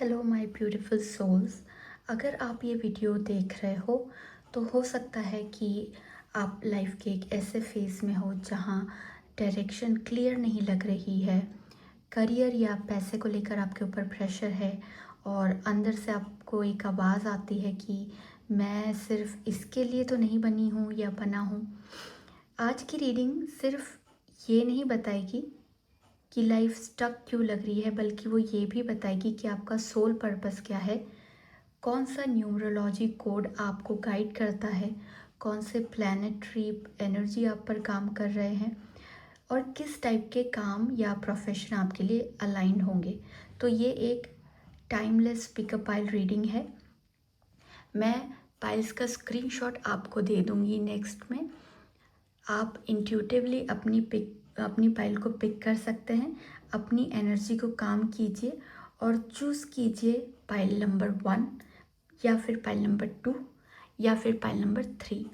Hello my beautiful souls. अगर आप ये वीडियो देख रहे हो तो हो सकता है कि आप लाइफ के एक ऐसे फेज़ में हो जहाँ डायरेक्शन क्लियर नहीं लग रही है, करियर या पैसे को लेकर आपके ऊपर प्रेशर है और अंदर से आपको एक आवाज़ आती है कि मैं सिर्फ इसके लिए तो नहीं बनी हूँ या बना हूँ। आज की रीडिंग सिर्फ ये नहीं बताएगी कि लाइफ स्टक क्यों लग रही है, बल्कि वो ये भी बताएगी कि आपका सोल पर्पस क्या है, कौन सा न्यूमरोलॉजी कोड आपको गाइड करता है, कौन से प्लैनेटरी एनर्जी आप पर काम कर रहे हैं और किस टाइप के काम या प्रोफेशन आपके लिए अलाइन होंगे। तो ये एक टाइमलेस पिकअप पाइल रीडिंग है। मैं पाइल्स का स्क्रीनशॉट आपको दे दूँगी नेक्स्ट में। आप इंट्यूटिवली अपनी पाइल को पिक कर सकते हैं, अपनी एनर्जी को काम कीजिए और चूज़ कीजिए पाइल नंबर 1 या फिर पाइल नंबर 2 या फिर पाइल नंबर 3।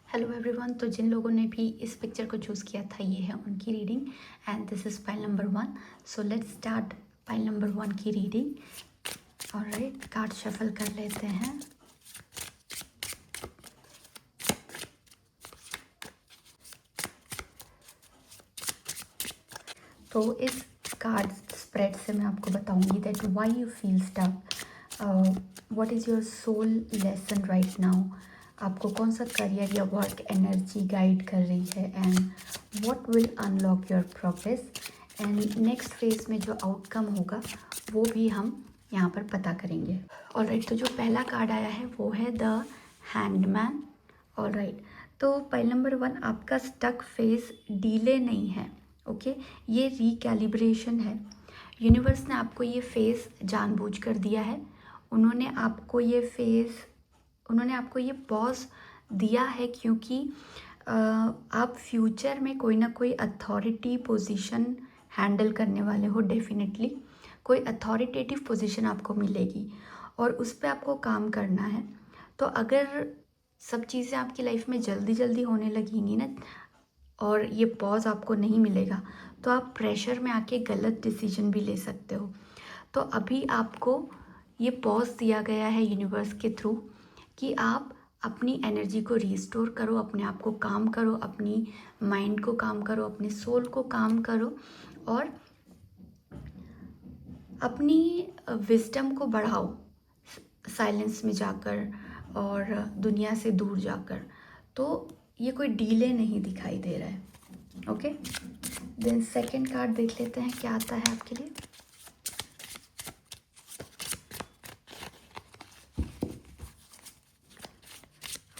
Hello everyone. तो जिन लोगों ने भी इस पिक्चर को चूज़ किया था, ये है उनकी reading and this is pile number 1। So let's start pile number 1 की रीडिंग। ऑलराइट, कार्ड शफल कर लेते हैं। तो इस कार्ड स्प्रेड से मैं आपको बताऊंगी that why you feel stuck, what is your soul lesson right now. आपको कौन सा करियर या वर्क एनर्जी गाइड कर रही है and what will unlock your progress and next phase में जो आउटकम होगा वो भी हम यहाँ पर पता करेंगे। ऑलराइट, तो जो पहला कार्ड आया है वो है द हैंडमैन। ऑलराइट, तो पाइल नंबर 1, आपका स्टक फेज डीले नहीं है। ओके, ये रिकैलिब्रेशन है। यूनिवर्स ने आपको ये फेज़ जानबूझकर दिया है। उन्होंने आपको ये पॉज दिया है क्योंकि आप फ्यूचर में कोई ना कोई अथॉरिटी पोजीशन हैंडल करने वाले हो। डेफिनेटली कोई अथॉरिटेटिव पोजीशन आपको मिलेगी और उस पर आपको काम करना है। तो अगर सब चीज़ें आपकी लाइफ में जल्दी जल्दी होने लगेंगी ना और ये पॉज आपको नहीं मिलेगा तो आप प्रेशर में आके गलत डिसीजन भी ले सकते हो। तो अभी आपको ये पॉज दिया गया है यूनिवर्स के थ्रू कि आप अपनी एनर्जी को रिस्टोर करो, अपने आप को काम करो, अपनी माइंड को काम करो, अपने सोल को काम करो और अपनी विजडम को बढ़ाओ साइलेंस में जाकर और दुनिया से दूर जाकर। तो ये कोई डीले नहीं दिखाई दे रहा है। ओके, देन सेकंड कार्ड देख लेते हैं क्या आता है आपके लिए।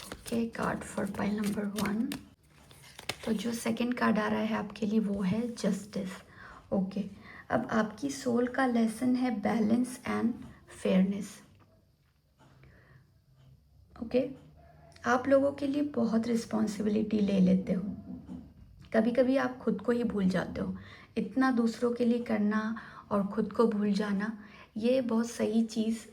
Okay, card for pile number 1। तो जो सेकंड कार्ड आ रहा है आपके लिए वो है जस्टिस। ओके, अब आपकी सोल का लेसन है बैलेंस एंड फेयरनेस। ओके, आप लोगों के लिए बहुत रिस्पॉन्सिबिलिटी ले लेते हो। कभी कभी आप खुद को ही भूल जाते हो। इतना दूसरों के लिए करना और खुद को भूल जाना ये बहुत सही चीज़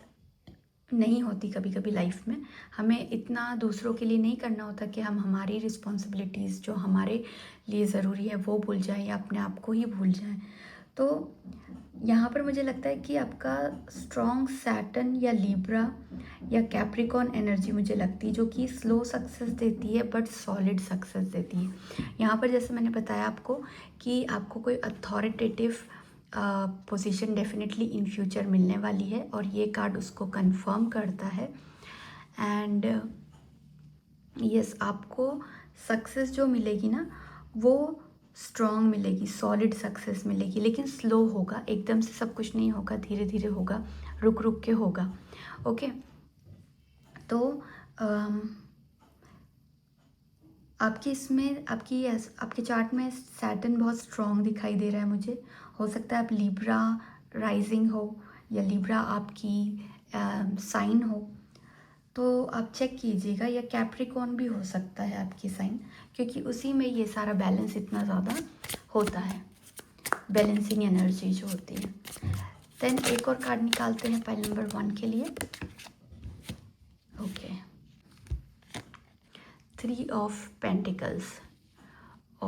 नहीं होती। कभी कभी लाइफ में हमें इतना दूसरों के लिए नहीं करना होता कि हम हमारी रिस्पॉन्सिबिलिटीज़ जो हमारे लिए ज़रूरी है वो भूल जाएं या अपने आप को ही भूल जाएं। तो यहाँ पर मुझे लगता है कि आपका स्ट्रॉन्ग सैटर्न या लिब्रा या कैप्रिकॉन एनर्जी मुझे लगती है जो कि स्लो सक्सेस देती है बट सॉलिड सक्सेस देती है। यहाँ पर जैसे मैंने बताया आपको कि आपको कोई authoritative position definitely in future मिलने वाली है और ये कार्ड उसको कंफर्म करता है। एंड यस, आपको सक्सेस जो मिलेगी ना वो स्ट्रॉन्ग मिलेगी, सॉलिड सक्सेस मिलेगी, लेकिन स्लो होगा। एकदम से सब कुछ नहीं होगा, धीरे धीरे होगा, रुक रुक के होगा। ओके, तो आपके चार्ट में सैटर्न बहुत स्ट्रॉन्ग दिखाई दे रहा है मुझे। हो सकता है आप लिब्रा राइजिंग हो या लिब्रा आपकी साइन हो, तो आप चेक कीजिएगा, या कैप्रिकॉन भी हो सकता है आपकी साइन, क्योंकि उसी में ये सारा बैलेंस इतना ज़्यादा होता है, बैलेंसिंग एनर्जी जो होती है। देन एक और कार्ड निकालते हैं पाइल नंबर 1 के लिए। Okay, 3 of pentacles.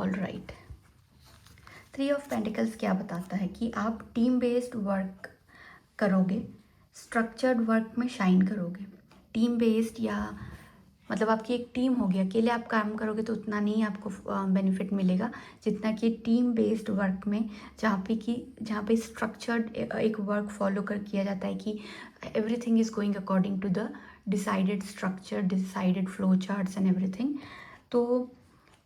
All right. 3 of pentacles क्या बताता है कि आप टीम बेस्ड वर्क करोगे, स्ट्रक्चर्ड वर्क में शाइन करोगे। टीम बेस्ड या मतलब आपकी एक टीम होगी, अकेले आप काम करोगे तो उतना नहीं आपको बेनिफिट मिलेगा जितना कि टीम बेस्ड वर्क में, जहाँ पे स्ट्रक्चर्ड एक वर्क फॉलो कर किया जाता है कि everything is going according to the decided structure, decided flow charts and everything. तो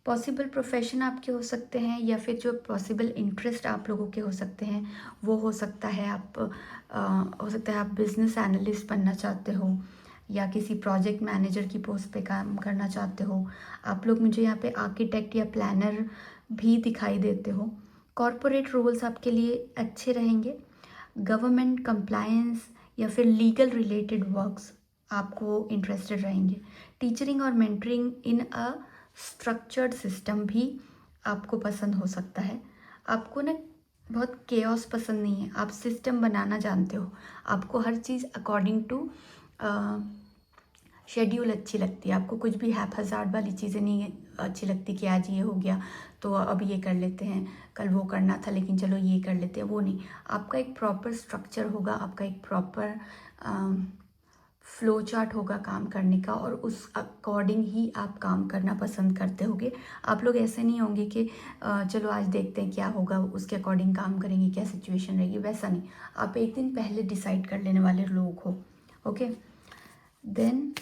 पॉसिबल प्रोफेशन आपके हो सकते हैं या फिर जो पॉसिबल इंटरेस्ट आप लोगों के हो सकते हैं वो हो सकता है हो सकता है आप बिजनेस एनालिस्ट बनना चाहते हो या किसी प्रोजेक्ट मैनेजर की पोस्ट पे काम करना चाहते हो। आप लोग मुझे यहाँ पे आर्किटेक्ट या प्लानर भी दिखाई देते हो। कॉरपोरेट रोल्स आपके लिए अच्छे रहेंगे। गवर्नमेंट कंप्लायंस या फिर लीगल रिलेटेड वर्क्स आपको इंटरेस्टेड रहेंगे। टीचरिंग और mentoring in a structured system भी आपको पसंद हो सकता है। आपको ना बहुत केओस पसंद नहीं है, आप सिस्टम बनाना जानते हो, आपको हर चीज़ अकॉर्डिंग टू शेड्यूल अच्छी लगती है। आपको कुछ भी हैपहज़ार्ड वाली चीज़ें नहीं अच्छी लगती कि आज ये हो गया तो अब ये कर लेते हैं, कल वो करना था लेकिन चलो ये कर लेते हैं, वो नहीं। आपका एक प्रॉपर स्ट्रक्चर होगा, आपका एक प्रॉपर फ्लो चार्ट होगा काम करने का और उस अकॉर्डिंग ही आप काम करना पसंद करते होगे। आप लोग ऐसे नहीं होंगे कि चलो आज देखते हैं क्या होगा, उसके अकॉर्डिंग काम करेंगे, क्या सिचुएशन रहेगी, वैसा नहीं। आप एक दिन पहले डिसाइड कर लेने वाले लोग हो। ओके, देन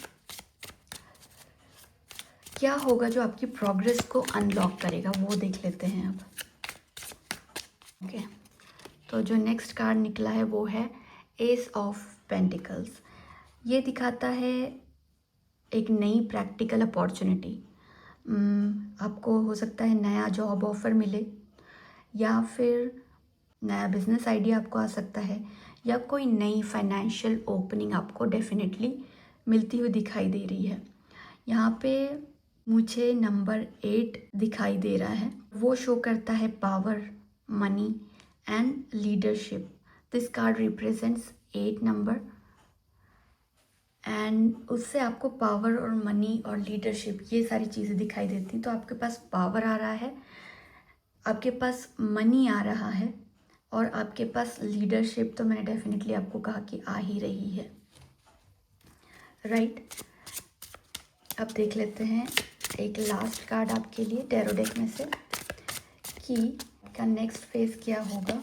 क्या होगा जो आपकी प्रोग्रेस को अनलॉक करेगा वो देख लेते हैं अब। ओके, तो जो नेक्स्ट कार्ड निकला है वो है एस ऑफ पेंटिकल्स। ये दिखाता है एक नई प्रैक्टिकल अपॉर्चुनिटी। आपको हो सकता है नया जॉब ऑफ़र मिले या फिर नया बिजनेस आइडिया आपको आ सकता है या कोई नई फाइनेंशियल ओपनिंग आपको डेफिनेटली मिलती हुई दिखाई दे रही है। यहाँ पे मुझे नंबर 8 दिखाई दे रहा है, वो शो करता है power, money and leadership. This card represents 8 number and उससे आपको पावर और मनी और लीडरशिप ये सारी चीज़ें दिखाई देती हैं। तो आपके पास पावर आ रहा है, आपके पास मनी आ रहा है और आपके पास लीडरशिप तो मैंने डेफिनेटली आपको कहा कि आ ही रही है, राइट। अब देख लेते हैं एक लास्ट कार्ड आपके लिए टैरो डेक में से कि आपका नेक्स्ट फेज क्या होगा।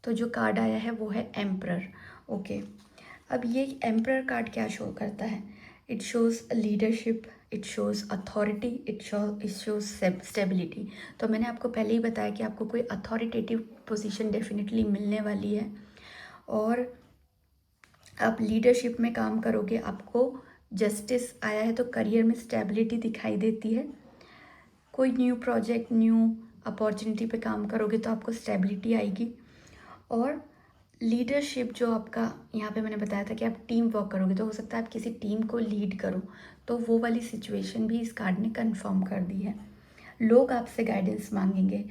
तो जो कार्ड आया है वो है एम्परर। ओके, अब ये एम्परर कार्ड क्या शो करता है? It shows leadership, it shows authority, it shows stability. तो मैंने आपको पहले ही बताया कि आपको कोई अथॉरिटेटिव पोजीशन डेफिनेटली मिलने वाली है और आप लीडरशिप में काम करोगे। आपको जस्टिस आया है तो करियर में स्टेबिलिटी दिखाई देती है। कोई न्यू प्रोजेक्ट, न्यू अपॉर्चुनिटी पे काम करोगे तो आपको स्टेबिलिटी आएगी। और लीडरशिप जो आपका यहाँ पे मैंने बताया था कि आप टीम वर्क करोगे तो हो सकता है आप किसी टीम को लीड करो, तो वो वाली सिचुएशन भी इस कार्ड ने कंफर्म कर दी है। लोग आपसे गाइडेंस मांगेंगे,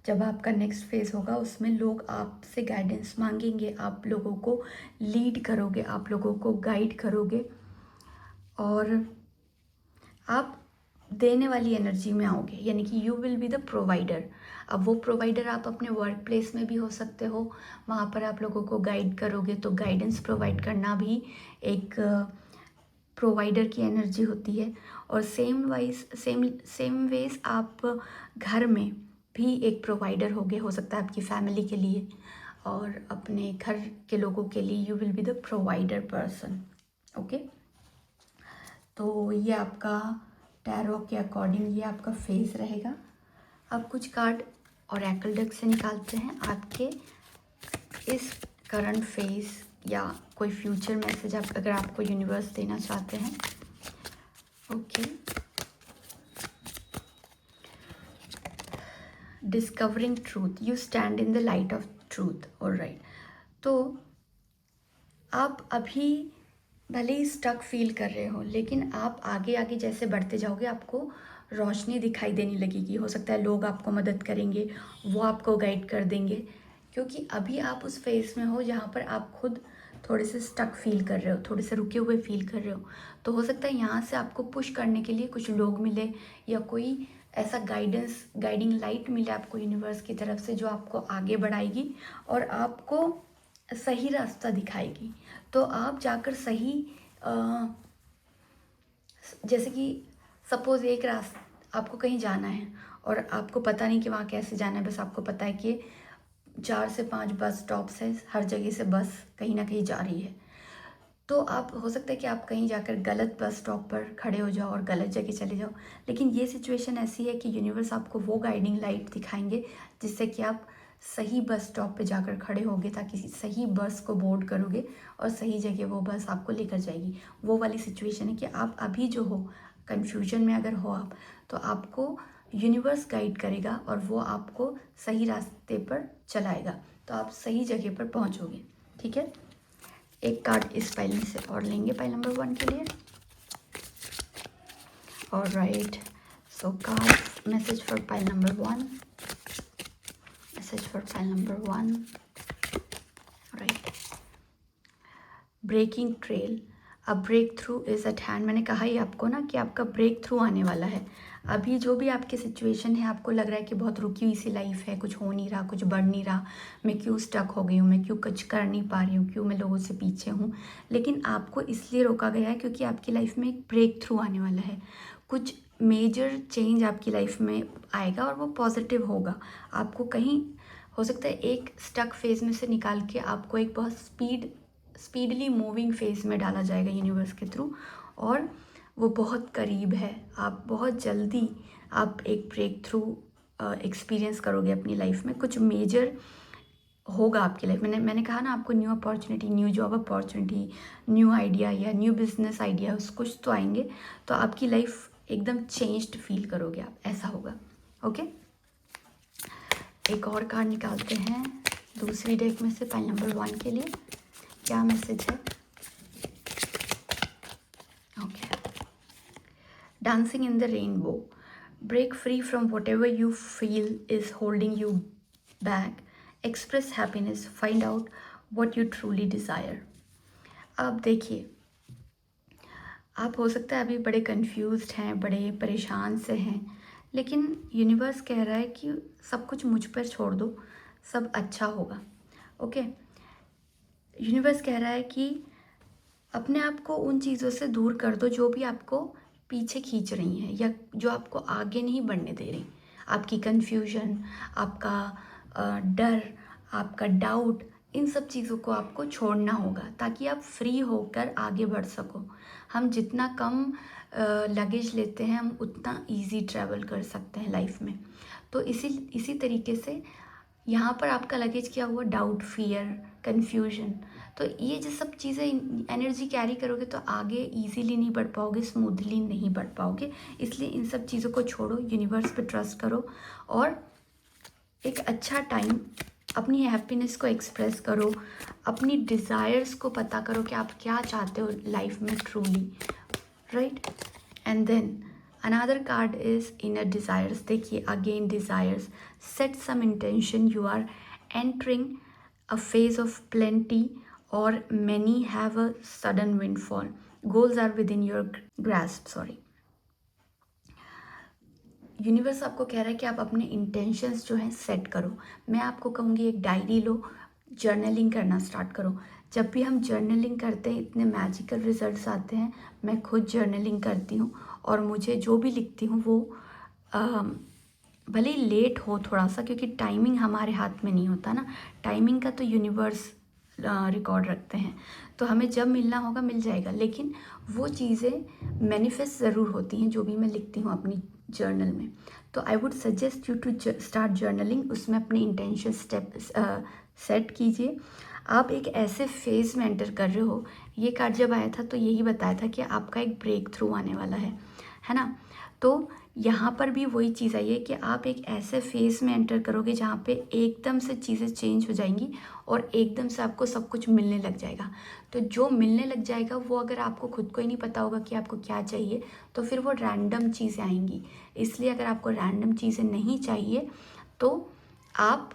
जब आपका नेक्स्ट फेज़ होगा उसमें लोग आपसे गाइडेंस मांगेंगे, आप लोगों को लीड करोगे, आप लोगों को गाइड करोगे और आप देने वाली एनर्जी में आओगे, यानी कि you will be the provider. अब वो प्रोवाइडर आप अपने वर्क प्लेस में भी हो सकते हो, वहाँ पर आप लोगों को गाइड करोगे, तो गाइडेंस प्रोवाइड करना भी एक प्रोवाइडर की एनर्जी होती है। और सेम वेज आप घर में भी एक प्रोवाइडर होगे, हो सकता है आपकी फैमिली के लिए और अपने घर के लोगों के लिए you will be the provider person. Okay, तो ये आपका टैरो के अकॉर्डिंग ये आपका फेस रहेगा। अब कुछ कार्ड ओरेकल डेक से निकालते हैं आपके इस करंट फेस या कोई फ्यूचर मैसेज आप अगर आपको यूनिवर्स देना चाहते हैं। Okay, discovering truth, you stand in the light of truth. Alright, तो आप अभी भले ही स्टक फील कर रहे हो लेकिन आप आगे आगे जैसे बढ़ते जाओगे आपको रोशनी दिखाई देने लगेगी। हो सकता है लोग आपको मदद करेंगे, वो आपको गाइड कर देंगे, क्योंकि अभी आप उस फेज़ में हो जहाँ पर आप खुद थोड़े से स्टक फील कर रहे हो, थोड़े से रुके हुए फील कर रहे हो। तो हो सकता है यहाँ से आपको पुश करने के लिए कुछ लोग मिले या कोई ऐसा गाइडिंग लाइट मिले आपको यूनिवर्स की तरफ से, जो आपको आगे बढ़ाएगी और आपको सही रास्ता दिखाएगी। तो आप जाकर सही जैसे कि सपोज़ एक रास्ता आपको कहीं जाना है और आपको पता नहीं कि वहाँ कैसे जाना है, बस आपको पता है कि 4 से 5 बस स्टॉप्स है, हर जगह से बस कहीं ना कहीं जा रही है। तो आप हो सकता है कि आप कहीं जाकर गलत बस स्टॉप पर खड़े हो जाओ और गलत जगह चले जाओ, लेकिन ये सिचुएशन ऐसी है कि यूनिवर्स आपको वो गाइडिंग लाइट दिखाएंगे जिससे कि आप सही बस स्टॉप पे जाकर खड़े होगे, ताकि सही बस को बोर्ड करोगे और सही जगह वो बस आपको लेकर जाएगी। वो वाली सिचुएशन है कि आप अभी जो हो कन्फ्यूजन में अगर हो आप, तो आपको यूनिवर्स गाइड करेगा और वो आपको सही रास्ते पर चलाएगा, तो आप सही जगह पर पहुंचोगे। ठीक है, एक कार्ड इस पाइल में से और लेंगे पाइल नंबर 1 के लिए। Alright, so card message for pile number 1, message for pile number 1। Right, breaking trail, a break through is at hand. मैंने कहा ही आपको ना कि आपका ब्रेक थ्रू आने वाला है। अभी जो भी आपकी सिचुएशन है, आपको लग रहा है कि बहुत रुकी हुई सी लाइफ है, कुछ हो नहीं रहा, कुछ बढ़ नहीं रहा, मैं क्यों स्टक हो गई हूँ, मैं क्यों कुछ कर नहीं पा रही हूँ, क्यों मैं लोगों से पीछे हूँ। लेकिन आपको इसलिए रोका गया है क्योंकि आपकी लाइफ में एक ब्रेक थ्रू आने वाला है। कुछ मेजर चेंज आपकी लाइफ में आएगा और वो पॉजिटिव होगा। आपको कहीं हो सकता है एक स्टक फेज में से निकाल के आपको एक बहुत स्पीडली मूविंग फेज में डाला जाएगा यूनिवर्स के थ्रू, और वो बहुत करीब है। आप बहुत जल्दी आप एक ब्रेक थ्रू एक्सपीरियंस करोगे अपनी लाइफ में। कुछ मेजर होगा आपकी लाइफ में। मैंने कहा ना आपको new opportunity, new job opportunity, new idea या न्यू बिजनेस आइडिया कुछ तो आएंगे, तो आपकी लाइफ एकदम चेंज्ड फील करोगे आप, ऐसा होगा। ओके, एक और कार्ड निकालते हैं दूसरी डेक में से पाइल नंबर 1 के लिए, क्या मैसेज है। Okay, dancing in the rainbow, break free from whatever you feel is holding you back, express happiness, find out what you truly desire। अब देखिए, आप हो सकता है अभी बड़े कंफ्यूज्ड हैं, बड़े परेशान से हैं, लेकिन यूनिवर्स कह रहा है कि सब कुछ मुझ पर छोड़ दो, सब अच्छा होगा। ओके, यूनिवर्स कह रहा है कि अपने आप को उन चीज़ों से दूर कर दो जो भी आपको पीछे खींच रही हैं या जो आपको आगे नहीं बढ़ने दे रही। आपकी कन्फ्यूजन, आपका डर, आपका डाउट, इन सब चीज़ों को आपको छोड़ना होगा ताकि आप फ्री होकर आगे बढ़ सको। हम जितना कम लगेज लेते हैं, हम उतना इजी ट्रैवल कर सकते हैं लाइफ में। तो इसी तरीके से यहाँ पर आपका लगेज क्या हुआ, डाउट, फियर, कन्फ्यूजन। तो ये जो सब चीज़ें एनर्जी कैरी करोगे तो आगे इजीली नहीं बढ़ पाओगे, स्मूथली नहीं बढ़ पाओगे। इसलिए इन सब चीज़ों को छोड़ो, यूनिवर्स पे ट्रस्ट करो और एक अच्छा टाइम अपनी हैप्पीनेस को एक्सप्रेस करो, अपनी डिज़ायर्स को पता करो कि आप क्या चाहते हो लाइफ में truly, right. And then another card is inner desires। देखिए again desires, set some intention, you are entering a phase of plenty or many have a sudden windfall, goals are within your grasp। Sorry, universe आपको कह रहा है कि आप अपने intentions जो हैं सेट करो। मैं आपको कहूँगी एक डायरी लो, जर्नलिंग करना स्टार्ट करो। जब भी हम जर्नलिंग करते हैं इतने मैजिकल रिजल्ट्स आते हैं। मैं खुद जर्नलिंग करती हूँ और मुझे जो भी लिखती हूँ वो भले ही लेट हो थोड़ा सा, क्योंकि टाइमिंग हमारे हाथ में नहीं होता ना, टाइमिंग का तो यूनिवर्स रिकॉर्ड रखते हैं। तो हमें जब मिलना होगा मिल जाएगा, लेकिन वो चीज़ें मैनिफेस्ट ज़रूर होती हैं जो भी मैं लिखती हूँ अपनी जर्नल में। तो I would suggest you to start journaling. उसमें अपने इंटेंशन स्टेप सेट कीजिए। आप एक ऐसे फेज़ में एंटर कर रहे हो, ये कार्ड जब आया था तो यही बताया था कि आपका एक ब्रेक थ्रू आने वाला है ना। तो यहाँ पर भी वही चीज़ आई है कि आप एक ऐसे फेज़ में एंटर करोगे जहाँ पे एकदम से चीज़ें चेंज हो जाएंगी और एकदम से आपको सब कुछ मिलने लग जाएगा। तो जो मिलने लग जाएगा वो अगर आपको खुद को ही नहीं पता होगा कि आपको क्या चाहिए, तो फिर वो रैंडम चीज़ें आएंगी। इसलिए अगर आपको रैंडम चीज़ें नहीं चाहिए तो आप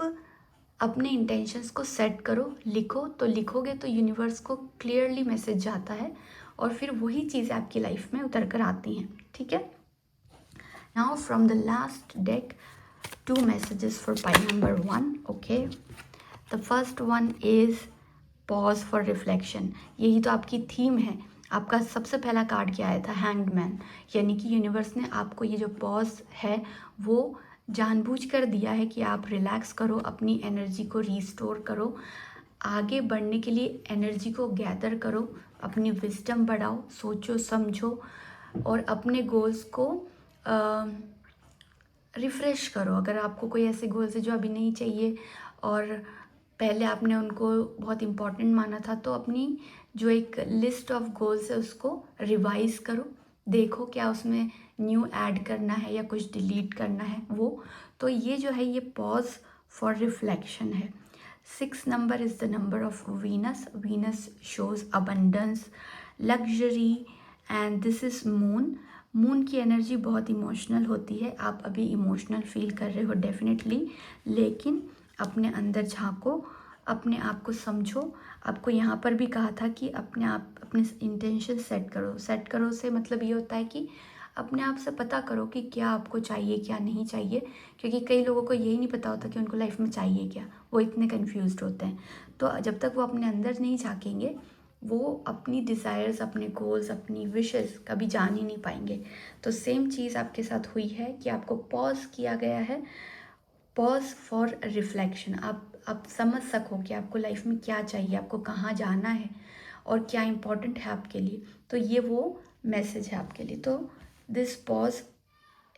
अपने इंटेंशंस को सेट करो, लिखो। तो लिखोगे तो यूनिवर्स को क्लियरली मैसेज जाता है और फिर वही चीज़ें आपकी लाइफ में उतर कर आती हैं। ठीक है, Now from the last deck, 2 messages for pile number 1. Okay, the first one is pause for reflection. यही तो आपकी थीम है. आपका सबसे पहला कार्ड क्या आया था? Hanged man. यानी कि यूनिवर्स ने आपको ये जो पॉज है वो जानबूझकर दिया है कि आप रिलैक्स करो, अपनी एनर्जी को रीस्टोर करो, आगे बढ़ने के लिए एनर्जी को गैदर करो, अपनी विजडम बढ़ाओ, सोचो समझो और अपने गोल्स को रिफ़्रेश करो. अगर आपको कोई ऐसे गोल्स है जो अभी नहीं चाहिए और पहले आपने उनको बहुत इम्पॉर्टेंट माना था, तो अपनी जो एक लिस्ट ऑफ गोल्स है उसको रिवाइज़ करो. देखो क्या उसमें न्यू ऐड करना है या कुछ डिलीट करना है वो. तो ये जो है ये पॉज फॉर रिफ्लेक्शन है. 6 number is the number of Venus. Venus shows abundance, luxury and this is moon. Moon की एनर्जी बहुत इमोशनल होती है. आप अभी इमोशनल फील कर रहे हो डेफिनेटली, लेकिन अपने अंदर झांको, अपने आप को समझो. आपको यहाँ पर भी कहा था कि अपने इंटेंशन सेट करो. सेट करो से मतलब ये होता है कि अपने आप से पता करो कि क्या आपको चाहिए क्या नहीं चाहिए, क्योंकि कई लोगों को यही नहीं पता होता कि उनको लाइफ में चाहिए क्या. वो इतने कन्फ्यूज्ड होते हैं. तो जब तक वो अपने अंदर नहीं झाँकेंगे वो अपनी डिज़ायर्स, अपने गोल्स, अपनी विशेस कभी जान ही नहीं पाएंगे. तो सेम चीज़ आपके साथ हुई है कि आपको पॉज किया गया है. Pause for reflection. आप समझ सको कि आपको लाइफ में क्या चाहिए, आपको कहाँ जाना है और क्या इम्पोर्टेंट है आपके लिए. तो ये वो मैसेज है आपके लिए. तो this pause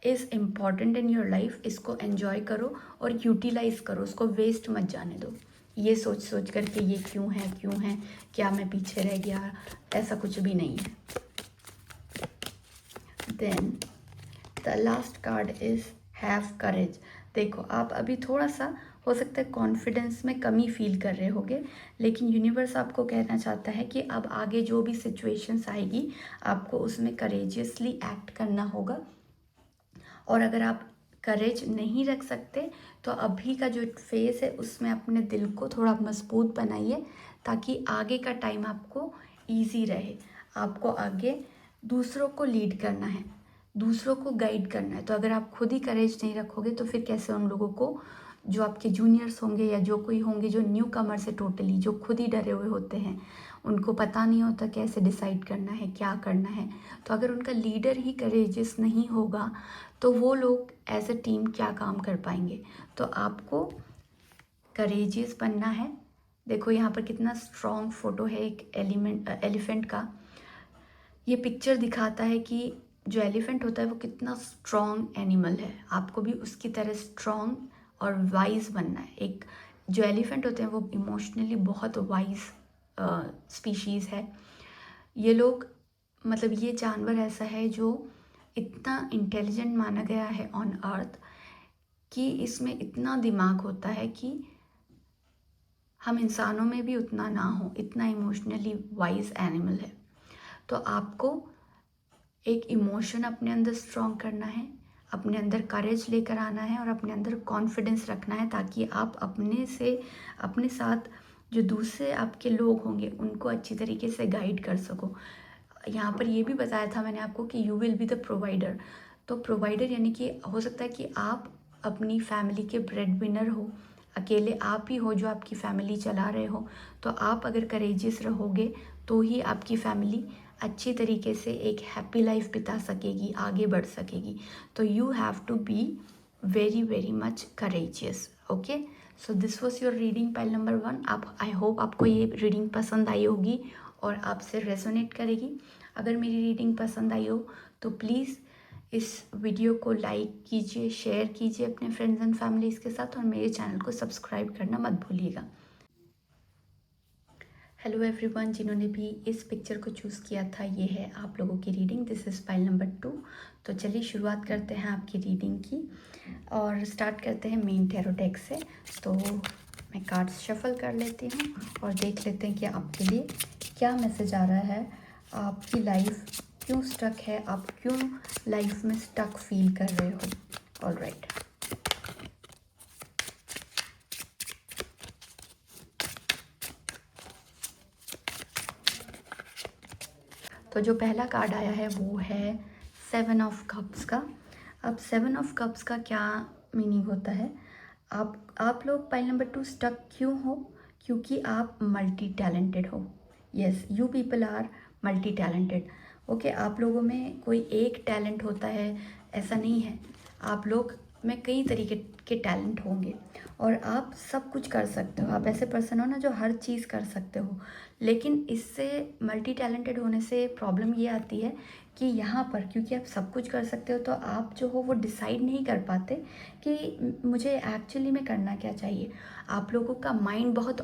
is important in your life. इसको एन्जॉय करो और यूटिलाइज़ करो, उसको वेस्ट मत जाने दो. ये सोच सोच करके ये क्यों है, क्या मैं पीछे रह गया, ऐसा कुछ भी नहीं है. Then the last card is have courage. देखो आप अभी थोड़ा सा हो सकता है कॉन्फिडेंस में कमी फील कर रहे होगे, लेकिन यूनिवर्स आपको कहना चाहता है कि अब आगे जो भी सिचुएशंस आएगी आपको उसमें करेजियसली एक्ट करना होगा. और अगर आप करेज नहीं रख सकते तो अभी का जो फेज़ है उसमें अपने दिल को थोड़ा मजबूत बनाइए ताकि आगे का टाइम आपको ईजी रहे. आपको आगे दूसरों को लीड करना है, दूसरों को गाइड करना है. तो अगर आप खुद ही करेज नहीं रखोगे तो फिर कैसे उन लोगों को, जो आपके जूनियर्स होंगे या जो कोई होंगे जो न्यू कमर से टोटली, जो खुद ही डरे हुए होते हैं, उनको पता नहीं होता कैसे डिसाइड करना है, क्या करना है. तो अगर उनका लीडर ही करेजियस नहीं होगा तो वो लोग एज अ टीम क्या काम कर पाएंगे. तो आपको करेजियस बनना है. देखो यहाँ पर कितना स्ट्रॉन्ग फोटो है एक एलिफेंट का. ये पिक्चर दिखाता है कि जो एलिफेंट होता है वो कितना स्ट्रॉन्ग एनिमल है. आपको भी उसकी तरह स्ट्रॉन्ग और वाइज बनना है. एक जो एलिफेंट होते हैं वो इमोशनली बहुत वाइज स्पीशीज़ है. ये लोग, मतलब ये जानवर ऐसा है जो इतना इंटेलिजेंट माना गया है ऑन अर्थ कि इसमें इतना दिमाग होता है कि हम इंसानों में भी उतना ना हो. इतना इमोशनली वाइज एनिमल है. तो आपको एक इमोशन अपने अंदर स्ट्रॉन्ग करना है, अपने अंदर करेज लेकर आना है और अपने अंदर कॉन्फिडेंस रखना है ताकि आप अपने साथ जो दूसरे आपके लोग होंगे उनको अच्छी तरीके से गाइड कर सको. यहाँ पर ये भी बताया था मैंने आपको कि you will be the provider. तो प्रोवाइडर यानी कि हो सकता है कि आप अपनी फैमिली के ब्रेड विनर हो, अकेले आप ही हो जो आपकी फैमिली चला रहे हो. तो आप अगर करेजियस रहोगे तो ही आपकी फैमिली अच्छी तरीके से एक हैप्पी लाइफ बिता सकेगी, आगे बढ़ सकेगी. तो you have to be very very much courageous. Okay, so this was your reading pile number 1. आप, आई होप आपको ये रीडिंग पसंद आई होगी और आपसे रेजोनेट करेगी. अगर मेरी रीडिंग पसंद आई हो तो प्लीज़ इस वीडियो को लाइक कीजिए, शेयर कीजिए अपने फ्रेंड्स एंड फैमिलीज़ के साथ और मेरे चैनल को सब्सक्राइब करना मत भूलिएगा. हेलो एवरीवन, जिन्होंने भी इस पिक्चर को चूज़ किया था, ये है आप लोगों की reading. This is pile number 2. तो चलिए शुरुआत करते हैं आपकी रीडिंग की और स्टार्ट करते हैं मेन टैरो डेक से. तो मैं कार्ड्स शफल कर लेती हूँ और देख लेते हैं कि आपके लिए क्या मैसेज आ रहा है. आपकी लाइफ क्यों स्टक है, आप क्यों लाइफ में स्टक फील कर रहे हो. ऑलराइट, तो जो पहला कार्ड आया है वो है 7 ऑफ कप्स का. अब 7 ऑफ कप्स का क्या मीनिंग होता है? आप लोग पाइल नंबर 2 स्टक क्यों हो? क्योंकि आप मल्टी टैलेंटेड हो। Yes, you people are multi talented. Okay, आप लोगों में कोई एक टैलेंट होता है ऐसा नहीं है। आप लोग में कई तरीके के टैलेंट होंगे और आप सब कुछ कर सकते हो। आप ऐसे पर्सन हो ना जो हर चीज़ कर सकते हो। लेकिन इससे मल्टी टैलेंटेड होने से प्रॉब्लम ये आती है कि यहाँ पर क्योंकि आप सब कुछ कर सकते हो तो आप जो हो वो डिसाइड नहीं कर पाते कि मुझे एक्चुअली में करना क्या चाहिए। आप लोगों का माइंड बहुत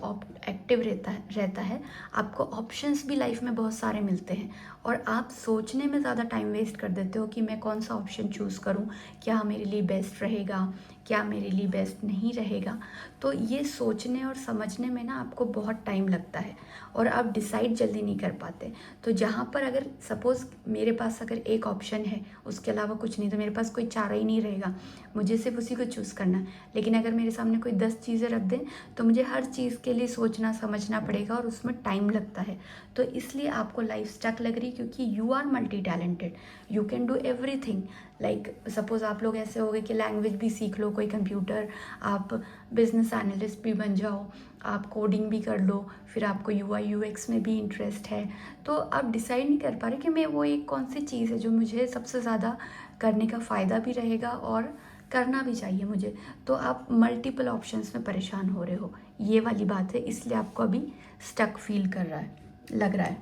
एक्टिव रहता है। आपको ऑप्शंस भी लाइफ में बहुत सारे मिलते हैं और आप सोचने में ज़्यादा टाइम वेस्ट कर देते हो कि मैं कौन सा ऑप्शन चूज़ करूँ, क्या मेरे लिए बेस्ट रहेगा, क्या मेरे लिए बेस्ट नहीं रहेगा। तो ये सोचने और समझने में ना आपको बहुत टाइम लगता है और आप डिसाइड जल्दी नहीं कर पाते। तो जहाँ पर अगर सपोज़ मेरे पास अगर एक ऑप्शन है उसके अलावा कुछ नहीं, तो मेरे पास कोई चारा ही नहीं रहेगा, मुझे सिर्फ उसी को चूज़ करना है। लेकिन अगर मेरे सामने कोई 10 चीज़ें रख दें तो मुझे हर चीज़ के लिए सोचना समझना पड़ेगा और उसमें टाइम लगता है। तो इसलिए आपको लाइफ स्टक लग रही क्योंकि you are multi talented, you can do everything. Like suppose आप लोग ऐसे हो गए कि लैंग्वेज भी सीख लो, कोई कंप्यूटर, आप बिजनेस एनालिस्ट भी बन जाओ, आप कोडिंग भी कर लो, फिर आपको यूआई यूएक्स में भी इंटरेस्ट है। तो आप डिसाइड नहीं कर पा रहे कि मैं वो एक कौन सी चीज़ है जो मुझे सबसे ज़्यादा करने का फ़ायदा भी रहेगा और करना भी चाहिए मुझे। तो आप मल्टीपल ऑप्शंस में परेशान हो रहे हो, ये वाली बात है, इसलिए आपको अभी स्टक फील कर रहा है, लग रहा है।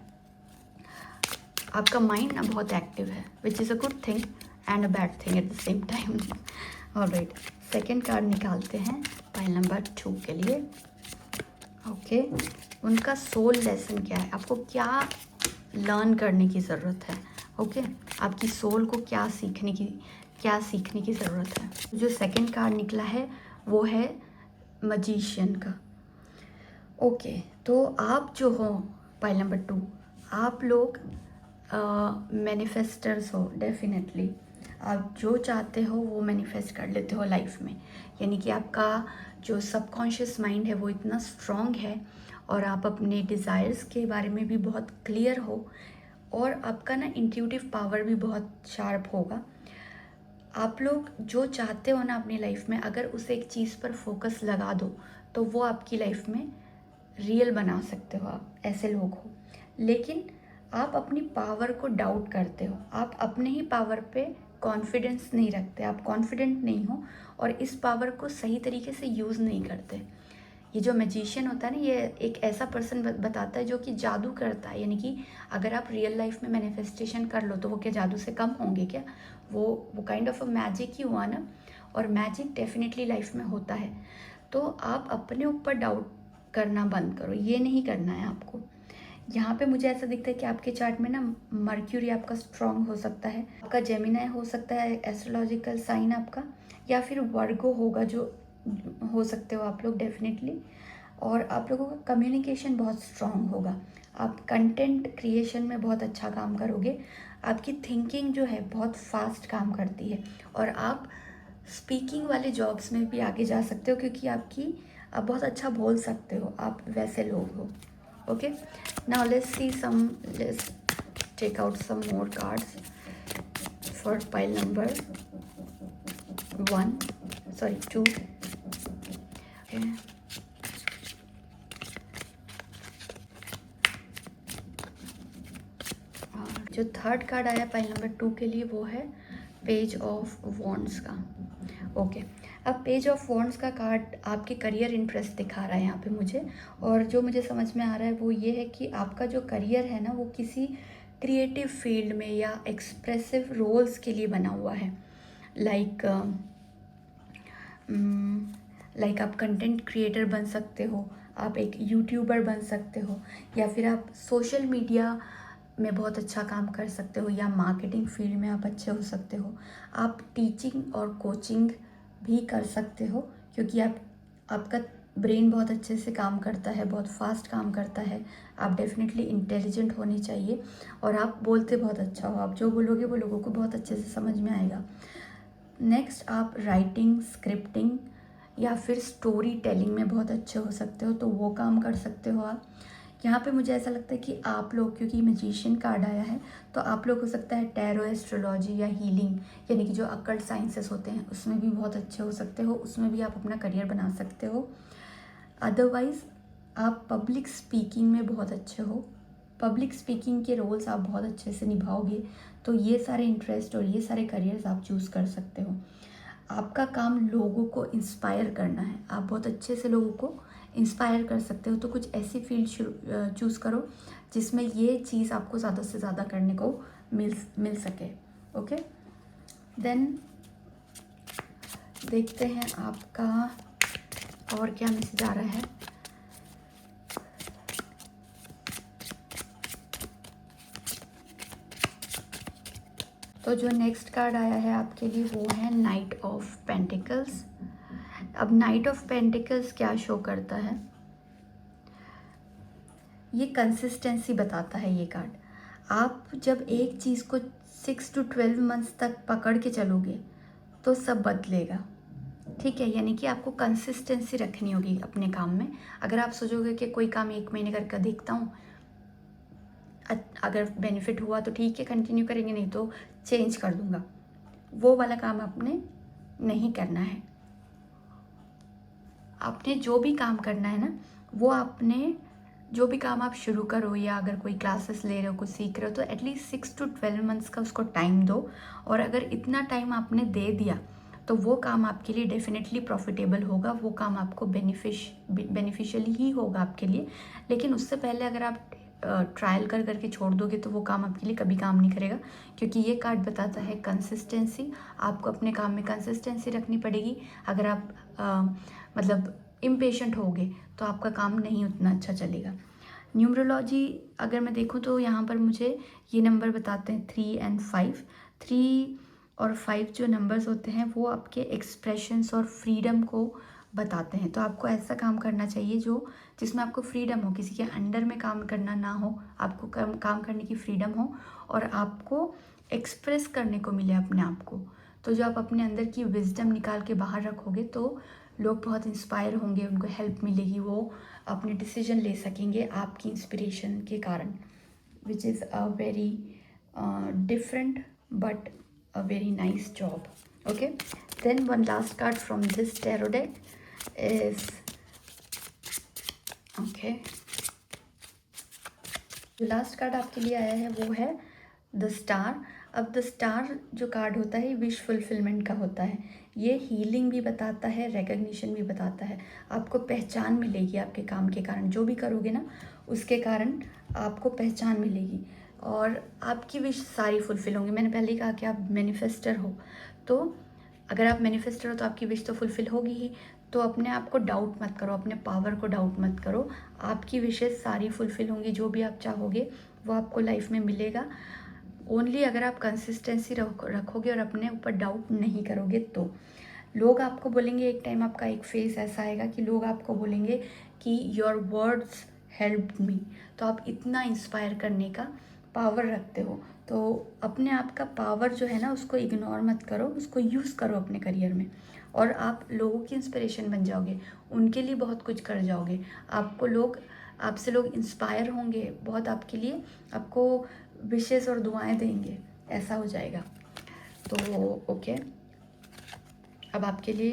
आपका माइंड ना बहुत एक्टिव है, which is a good thing and a bad thing at the same time. Alright, second card निकालते हैं पाइल नंबर 2 के लिए। ओके, उनका सोल लेसन क्या है, आपको क्या लर्न करने की ज़रूरत है। ओके, आपकी सोल को क्या सीखने की ज़रूरत है। जो सेकंड कार्ड निकला है वो है मजिशियन का। ओके, तो आप जो हो पाइल नंबर 2, आप लोग मैनिफेस्टर्स हो डेफिनेटली। आप जो चाहते हो वो मैनिफेस्ट कर लेते हो लाइफ में, यानी कि आपका जो सबकॉन्शियस माइंड है वो इतना स्ट्रॉन्ग है और आप अपने डिज़ायर्स के बारे में भी बहुत क्लियर हो और आपका ना इंट्यूटिव पावर भी बहुत शार्प होगा। आप लोग जो चाहते हो ना अपनी लाइफ में, अगर उस एक चीज़ पर फोकस लगा दो तो वो आपकी लाइफ में रियल बना सकते हो। आप ऐसे लोग हो, लेकिन आप अपनी पावर को डाउट करते हो, आप अपने ही पावर पे कॉन्फिडेंस नहीं रखते, आप कॉन्फिडेंट नहीं हो और इस पावर को सही तरीके से यूज़ नहीं करते। ये जो मैजिशियन होता है ना, ये एक ऐसा पर्सन बताता है जो कि जादू करता है, यानी कि अगर आप रियल लाइफ में मैनिफेस्टेशन कर लो तो वो क्या जादू से कम होंगे क्या? वो काइंड ऑफ अ मैजिक ही हुआ ना, और मैजिक डेफिनेटली लाइफ में होता है। तो आप अपने ऊपर डाउट करना बंद करो, ये नहीं करना है आपको। यहाँ पे मुझे ऐसा दिखता है कि आपके चार्ट में ना मर्क्यूरी आपका स्ट्रॉन्ग हो सकता है, आपका जेमिनाई हो सकता है एस्ट्रोलॉजिकल साइन आपका, या फिर वर्गो होगा, जो हो सकते हो आप लोग डेफिनेटली। और आप लोगों का कम्युनिकेशन बहुत स्ट्रॉन्ग होगा, आप कंटेंट क्रिएशन में बहुत अच्छा काम करोगे, आपकी थिंकिंग जो है बहुत फास्ट काम करती है और आप स्पीकिंग वाले जॉब्स में भी आगे जा सकते हो क्योंकि आप बहुत अच्छा बोल सकते हो, आप वैसे लोग हो। Okay, now let's take out some more cards for pile number 2। जो थर्ड कार्ड आया पाइल नंबर 2 के लिए वो है पेज ऑफ वॉन्ड्स का। ओके, अब पेज ऑफ वॉन्ड्स का कार्ड आपके करियर इंटरेस्ट दिखा रहा है यहाँ पे मुझे, और जो मुझे समझ में आ रहा है वो ये है कि आपका जो करियर है ना वो किसी क्रिएटिव फील्ड में या एक्सप्रेसिव रोल्स के लिए बना हुआ है। लाइक आप कंटेंट क्रिएटर बन सकते हो, आप एक यूट्यूबर बन सकते हो, या फिर आप सोशल मीडिया में बहुत अच्छा काम कर सकते हो, या मार्केटिंग फील्ड में आप अच्छे हो सकते हो। आप टीचिंग और कोचिंग भी कर सकते हो क्योंकि आपका ब्रेन बहुत अच्छे से काम करता है, बहुत फास्ट काम करता है। आप डेफिनेटली इंटेलिजेंट होनी चाहिए और आप बोलते बहुत अच्छा हो, आप जो बोलोगे वो लोगों को बहुत अच्छे से समझ में आएगा। नेक्स्ट, आप राइटिंग, स्क्रिप्टिंग या फिर स्टोरी टेलिंग में बहुत अच्छे हो सकते हो, तो वो काम कर सकते हो आप, यहाँ पे मुझे ऐसा लगता है कि आप लोग, क्योंकि मैजिशियन कार्ड आया है, तो आप लोग हो सकता है टैरो, एस्ट्रोलॉजी या हीलिंग यानी कि जो अकल्ट साइंसेस होते हैं उसमें भी बहुत अच्छे हो सकते हो, उसमें भी आप अपना करियर बना सकते हो। अदरवाइज़ आप पब्लिक स्पीकिंग में बहुत अच्छे हो, पब्लिक स्पीकिंग के रोल्स आप बहुत अच्छे से निभाओगे, तो ये सारे इंटरेस्ट और ये सारे करियर्स आप चूज़ कर सकते हो। आपका काम लोगों को इंस्पायर करना है, आप बहुत अच्छे से लोगों को इंस्पायर कर सकते हो, तो कुछ ऐसी फील्ड चूज़ करो जिसमें ये चीज़ आपको ज़्यादा से ज़्यादा करने को मिल सके। ओके, देन देखते हैं आपका और क्या मैसेज आ रहा है। तो जो नेक्स्ट कार्ड आया है आपके लिए वो है नाइट ऑफ पेंटिकल्स। अब नाइट ऑफ पेंटिकल्स क्या शो करता है, ये कंसिस्टेंसी बताता है ये कार्ड। आप जब एक चीज़ को 6 to 12 मंथ्स तक पकड़ के चलोगे तो सब बदलेगा, ठीक है। यानी कि आपको कंसिस्टेंसी रखनी होगी अपने काम में। अगर आप सोचोगे कि कोई काम 1 महीने करके देखता हूँ, अगर बेनिफिट हुआ तो ठीक है कंटिन्यू करेंगे, नहीं तो चेंज कर दूंगा, वो वाला काम आपने नहीं करना है। आपने जो भी काम करना है ना, वो आपने जो भी काम आप शुरू करो या अगर कोई क्लासेस ले रहे हो, कुछ सीख रहे हो, तो एटलीस्ट 6 to 12 मंथ्स का उसको टाइम दो। और अगर इतना टाइम आपने दे दिया तो वो काम आपके लिए डेफिनेटली प्रॉफिटेबल होगा, वो काम आपको बेनिफिशियली ही होगा आपके लिए। लेकिन उससे पहले अगर आप ट्रायल कर करके छोड़ दोगे तो वो काम आपके लिए कभी काम नहीं करेगा, क्योंकि ये कार्ड बताता है कंसिस्टेंसी। आपको अपने काम में कंसिस्टेंसी रखनी पड़ेगी। अगर आप मतलब इम्पेशेंट होगे तो आपका काम नहीं उतना अच्छा चलेगा। न्यूमरोलॉजी अगर मैं देखूँ तो यहाँ पर मुझे ये नंबर बताते हैं 3 and 5। 3 और 5 जो नंबर्स होते हैं वो आपके एक्सप्रेशंस और फ्रीडम को बताते हैं। तो आपको ऐसा काम करना चाहिए जिसमें आपको फ्रीडम हो, किसी के अंडर में काम करना ना हो, आपको काम करने की फ्रीडम हो और आपको एक्सप्रेस करने को मिले अपने आप को। तो जो आप अपने अंदर की विजडम निकाल के बाहर रखोगे तो लोग बहुत इंस्पायर होंगे, उनको हेल्प मिलेगी, वो अपने डिसीजन ले सकेंगे आपकी इंस्पिरेशन के कारण, which is a very different but a very nice job. Okay, then one last card from this tarot deck is okay, जो लास्ट कार्ड आपके लिए आया है वो है द स्टार। अब द स्टार जो कार्ड होता है विश फुलफिलमेंट का होता है। ये हीलिंग भी बताता है, रिकग्निशन भी बताता है। आपको पहचान मिलेगी आपके काम के कारण, जो भी करोगे ना उसके कारण आपको पहचान मिलेगी और आपकी विश सारी फुलफिल होंगी। मैंने पहले ही कहा कि आप मैनिफेस्टर हो, तो अगर आप मैनिफेस्टर हो तो आपकी विश तो फुलफिल होगी ही। तो अपने आप को डाउट मत करो, अपने पावर को डाउट मत करो। आपकी विशेस सारी फुलफिल होंगी, जो भी आप चाहोगे वो आपको लाइफ में मिलेगा। ओनली अगर आप कंसिस्टेंसी रखोगे और अपने ऊपर डाउट नहीं करोगे तो। लोग आपको बोलेंगे, एक टाइम आपका एक फेस ऐसा आएगा कि लोग आपको बोलेंगे कि योर वर्ड्स हेल्प मी। तो आप इतना इंस्पायर करने का पावर रखते हो, तो अपने आप का पावर जो है ना उसको इग्नोर मत करो, उसको यूज़ करो अपने करियर में और आप लोगों की इंस्पिरेशन बन जाओगे, उनके लिए बहुत कुछ कर जाओगे। आपसे लोग इंस्पायर होंगे बहुत, आपके लिए आपको विशेस और दुआएं देंगे, ऐसा हो जाएगा। तो ओके, अब आपके लिए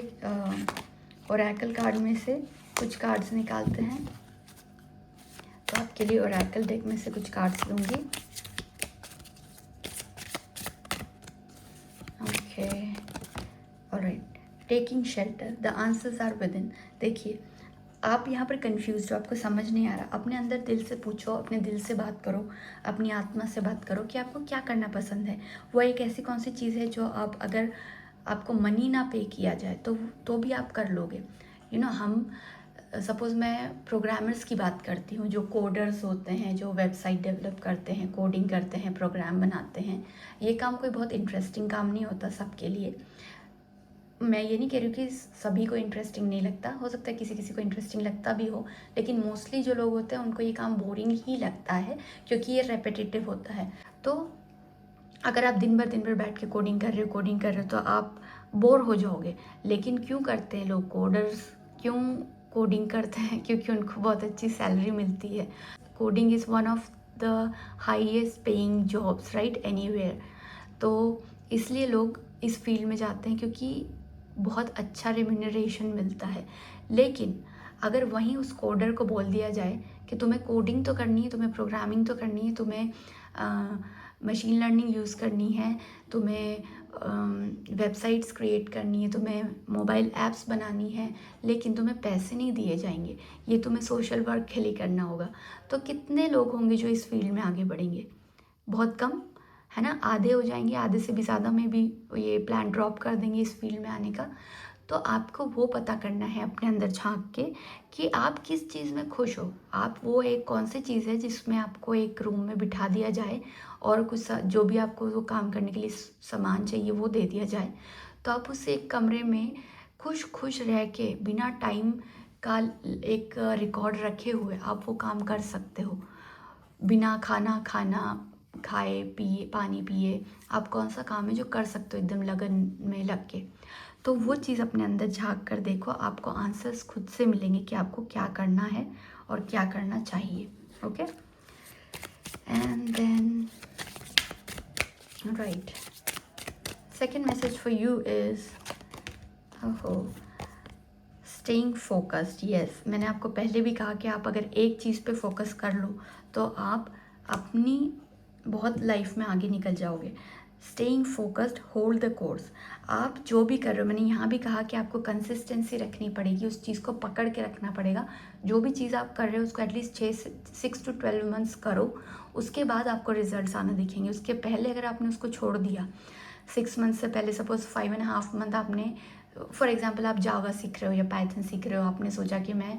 ओरेकल कार्ड में से कुछ कार्ड्स निकालते हैं। तो आपके लिए ओरेकल डेक में से कुछ कार्ड्स लूँगी। Okay, alright, taking shelter, the answers are within. देखिए आप यहाँ पर कंफ्यूज हो, आपको समझ नहीं आ रहा, अपने अंदर दिल से पूछो, अपने दिल से बात करो, अपनी आत्मा से बात करो कि आपको क्या करना पसंद है। वो एक ऐसी कौन सी चीज़ है जो आप, अगर आपको मनी ना पे किया जाए तो भी आप कर लोगे। हम सपोज़ मैं प्रोग्रामर्स की बात करती हूँ, जो कोडर्स होते हैं, जो वेबसाइट डेवलप करते हैं, कोडिंग करते हैं, प्रोग्राम बनाते हैं। ये काम कोई बहुत इंटरेस्टिंग काम नहीं होता सबके लिए। मैं ये नहीं कह रही हूँ कि सभी को इंटरेस्टिंग नहीं लगता, हो सकता है किसी किसी को इंटरेस्टिंग लगता भी हो, लेकिन मोस्टली जो लोग होते हैं उनको ये काम बोरिंग ही लगता है, क्योंकि ये रेपिटेटिव होता है। तो अगर आप दिन भर बैठ के कोडिंग कर रहे हो तो आप बोर हो जाओगे। लेकिन क्यों करते हैं लोग, कोडर्स क्यों कोडिंग करते हैं? क्योंकि उनको बहुत अच्छी सैलरी मिलती है। Coding is one of the highest paying jobs right anywhere. तो इसलिए लोग इस फील्ड में जाते हैं क्योंकि बहुत अच्छा रेम्यूनरेशन मिलता है। लेकिन अगर वहीं उस कोडर को बोल दिया जाए कि तुम्हें कोडिंग तो करनी है, तुम्हें प्रोग्रामिंग तो करनी है, तुम्हें मशीन लर्निंग यूज़ करनी है, तुम्हें वेबसाइट्स क्रिएट करनी है, तुम्हें मोबाइल ऐप्स बनानी है, लेकिन तुम्हें पैसे नहीं दिए जाएंगे, ये तुम्हें सोशल वर्क के लिए करना होगा, तो कितने लोग होंगे जो इस फील्ड में आगे बढ़ेंगे? बहुत कम, है ना? आधे हो जाएंगे, आधे से भी ज़्यादा में भी ये प्लान ड्रॉप कर देंगे इस फील्ड में आने का। तो आपको वो पता करना है अपने अंदर झांक के कि आप किस चीज़ में खुश हो। आप वो एक कौन सी चीज़ है जिसमें आपको एक रूम में बिठा दिया जाए और कुछ जो भी आपको वो काम करने के लिए सामान चाहिए वो दे दिया जाए, तो आप उस एक कमरे में खुश खुश रह के बिना टाइम का एक रिकॉर्ड रखे हुए आप वो काम कर सकते हो। बिना खाना खाए पिए पानी पिए आप कौन सा काम है जो कर सकते हो एकदम लगन में लग के। तो वो चीज़ अपने अंदर झांक कर देखो, आपको आंसर्स खुद से मिलेंगे कि आपको क्या करना है और क्या करना चाहिए। Okay, and then right, second message for you is staying focused. Yes, मैंने आपको पहले भी कहा कि आप अगर एक चीज़ पे फोकस कर लो तो आप अपनी बहुत लाइफ में आगे निकल जाओगे। Staying focused, hold the course. आप जो भी कर रहे हो, मैंने यहाँ भी कहा कि आपको कंसिस्टेंसी रखनी पड़ेगी, उस चीज़ को पकड़ के रखना पड़ेगा। जो भी चीज़ आप कर रहे हो उसको एटलीस्ट 6 to 12 मंथ्स करो, उसके बाद आपको रिजल्ट्स आना दिखेंगे। उसके पहले अगर आपने उसको छोड़ दिया, 6 मंथ से पहले, सपोज 5.5 मंथ आपने, फॉर एग्जाम्पल आप जावा सीख रहे हो या पाइथन सीख रहे हो, आपने सोचा कि मैं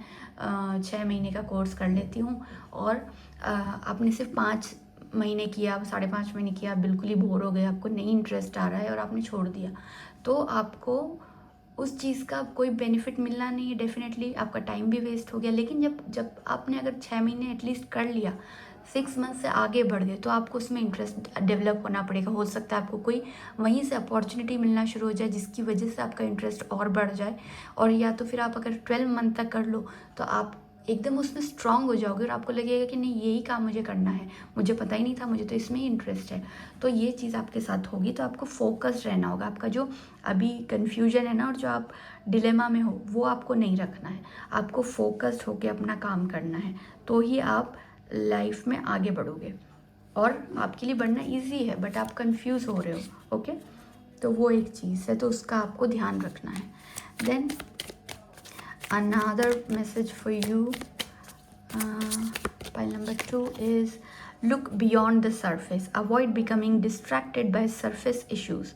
6 महीने का कोर्स कर लेती हूँ, और आपने सिर्फ 5 महीने किया, 5.5 महीने किया, आप बिल्कुल ही बोर हो गए, आपको नहीं इंटरेस्ट आ रहा है और आपने छोड़ दिया, तो आपको उस चीज़ का कोई बेनिफिट मिलना नहीं है। डेफिनेटली आपका टाइम भी वेस्ट हो गया। लेकिन जब आपने अगर 6 महीने एटलीस्ट कर लिया, 6 मंथ से आगे बढ़ गए, तो आपको उसमें इंटरेस्ट डेवलप होना पड़ेगा। हो सकता है आपको कोई वहीं से अपॉर्चुनिटी मिलना शुरू हो जाए जिसकी वजह से आपका इंटरेस्ट और बढ़ जाए, और या तो फिर आप अगर 12 मंथ तक कर लो तो आप एकदम उसमें स्ट्रांग हो जाओगे और आपको लगेगा कि नहीं, यही काम मुझे करना है, मुझे पता ही नहीं था, मुझे तो इसमें ही इंटरेस्ट है। तो ये चीज़ आपके साथ होगी। तो आपको फोकस्ड रहना होगा। आपका जो अभी कन्फ्यूजन है ना, और जो आप डिलेमा में हो, वो आपको नहीं रखना है। आपको फोकस्ड होकर अपना काम करना है, तो ही आप लाइफ में आगे बढ़ोगे। और आपके लिए बढ़ना इजी है, बट आप कंफ्यूज हो रहे हो। ओके, तो वो एक चीज़ है, तो उसका आपको ध्यान रखना है। Then another message for you, pile number 2 is look beyond the surface. Avoid becoming distracted by surface issues.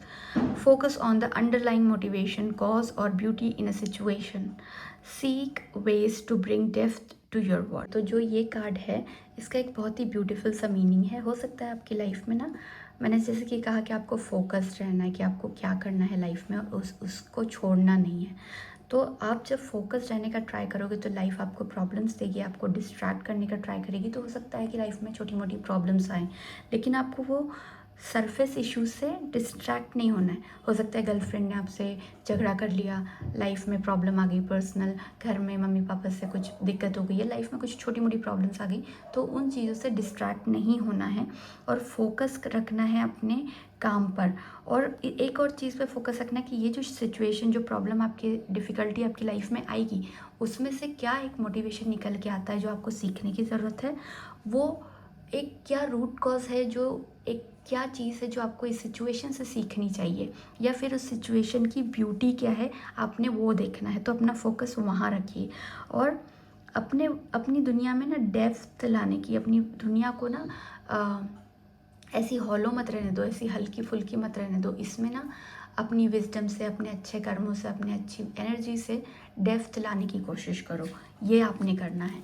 Focus on the underlying motivation, cause or beauty in a situation. Seek ways to bring depth to your work. तो जो ये card है, इसका एक बहुत ही beautiful सा meaning है। हो सकता है आपकी लाइफ में ना, मैंने जैसे कि कहा कि आपको फोकस्ड रहना है कि आपको क्या करना है लाइफ में, और उसको छोड़ना नहीं है। तो आप जब फोकस रहने का ट्राई करोगे तो लाइफ आपको प्रॉब्लम्स देगी, आपको डिस्ट्रैक्ट करने का ट्राई करेगी। तो हो सकता है कि लाइफ में छोटी मोटी प्रॉब्लम्स आएँ, लेकिन आपको वो सरफेस इश्यूज से डिस्ट्रैक्ट नहीं होना है। हो सकता है गर्लफ्रेंड ने आपसे झगड़ा कर लिया, लाइफ में प्रॉब्लम आ गई, पर्सनल घर में मम्मी पापा से कुछ दिक्कत हो गई है, लाइफ में कुछ छोटी मोटी प्रॉब्लम्स आ गई, तो उन चीज़ों से डिस्ट्रैक्ट नहीं होना है और फोकस रखना है अपने काम पर। और एक और चीज़ पे फोकस रखना है कि ये जो सिचुएशन, जो प्रॉब्लम आपकी डिफ़िकल्टी आपकी लाइफ में आएगी, उसमें से क्या एक मोटिवेशन निकल के आता है जो आपको सीखने की ज़रूरत है। वो एक क्या रूट कॉज है, जो एक क्या चीज़ है जो आपको इस सिचुएशन से सीखनी चाहिए, या फिर उस सिचुएशन की ब्यूटी क्या है, आपने वो देखना है। तो अपना फोकस वहाँ रखिए और अपनी दुनिया में ना डेप्थ लाने की, अपनी दुनिया को ना ऐसी हॉलो मत रहने दो, ऐसी हल्की फुल्की मत रहने दो। इसमें ना अपनी विजडम से, अपने अच्छे कर्मों से, अपनी अच्छी एनर्जी से डेप्थ लाने की कोशिश करो। ये आपने करना है।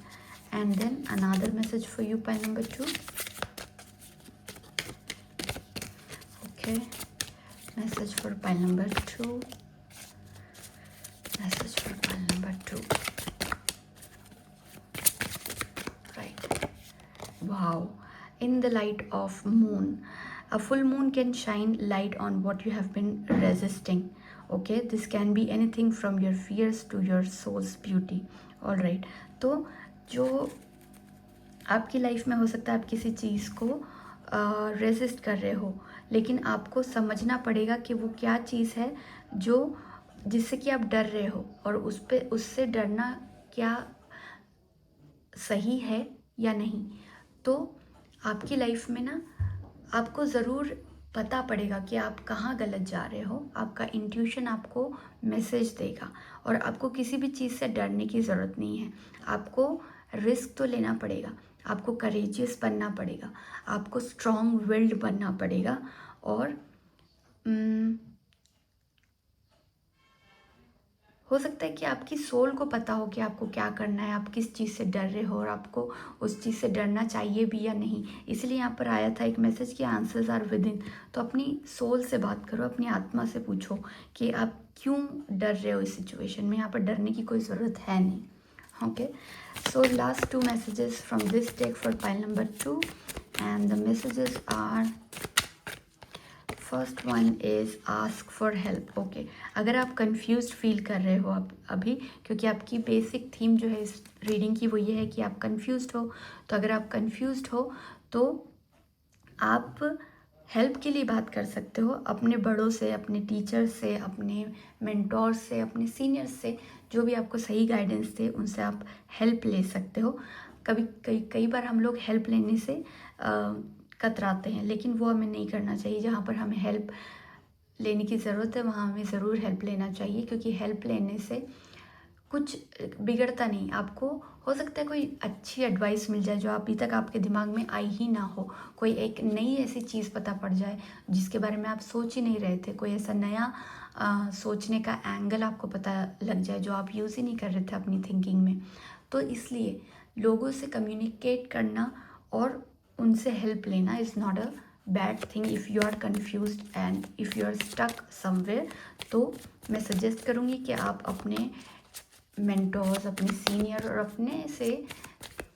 And then another message for you, pile number 2. Okay, message for pile number 2. Message for pile number 2. Right, wow. In the light of moon, a full moon can shine light on what you have been resisting. Okay, this can be anything from your fears to your soul's beauty. All right, तो जो आपकी life में हो सकता है आप किसी चीज़ को रेजिस्ट कर रहे हो, लेकिन आपको समझना पड़ेगा कि वो क्या चीज़ है जो जिससे कि आप डर रहे हो, और उससे डरना क्या सही है या नहीं। तो आपकी लाइफ में ना आपको ज़रूर पता पड़ेगा कि आप कहाँ गलत जा रहे हो। आपका इंट्यूशन आपको मैसेज देगा, और आपको किसी भी चीज़ से डरने की ज़रूरत नहीं है। आपको रिस्क तो लेना पड़ेगा, आपको करेजियस बनना पड़ेगा, आपको स्ट्रॉन्ग विल्ड बनना पड़ेगा, और हो सकता है कि आपकी सोल को पता हो कि आपको क्या करना है, आप किस चीज़ से डर रहे हो, और आपको उस चीज़ से डरना चाहिए भी या नहीं। इसलिए यहाँ पर आया था एक मैसेज कि आंसर्स आर विद इन। तो अपनी सोल से बात करो, अपनी आत्मा से पूछो कि आप क्यों डर रहे हो इस सिचुएशन में। यहाँ पर डरने की कोई ज़रूरत है नहीं। Okay, so last 2 messages from this deck for pile number 2, and the messages are, first one is ask for help. Okay, अगर आप कंफ्यूज्ड फील कर रहे हो अब अभी, क्योंकि आपकी बेसिक थीम जो है इस रीडिंग की वो ये है कि आप कंफ्यूज्ड हो, तो अगर आप कंफ्यूज्ड हो तो आप हेल्प के लिए बात कर सकते हो अपने बड़ों से, अपने टीचर से, अपने मेंटोर से, अपने सीनियर्स से, जो भी आपको सही गाइडेंस दे उनसे आप हेल्प ले सकते हो। कई बार हम लोग हेल्प लेने से कतराते हैं, लेकिन वो हमें नहीं करना चाहिए। जहाँ पर हमें हेल्प लेने की ज़रूरत है वहाँ हमें ज़रूर हेल्प लेना चाहिए, क्योंकि हेल्प लेने से कुछ बिगड़ता नहीं। आपको हो सकता है कोई अच्छी एडवाइस मिल जाए जो अभी तक आपके दिमाग में आई ही ना हो, कोई एक नई ऐसी चीज़ पता पड़ जाए जिसके बारे में आप सोच ही नहीं रहे थे, कोई ऐसा नया सोचने का एंगल आपको पता लग जाए जो आप यूज़ ही नहीं कर रहे थे अपनी थिंकिंग में। तो इसलिए लोगों से कम्युनिकेट करना और उनसे हेल्प लेना is not a bad thing if you are confused and if you are stuck somewhere. तो मैं सजेस्ट करूँगी कि आप अपने मेंटोर्स, अपने सीनियर और अपने से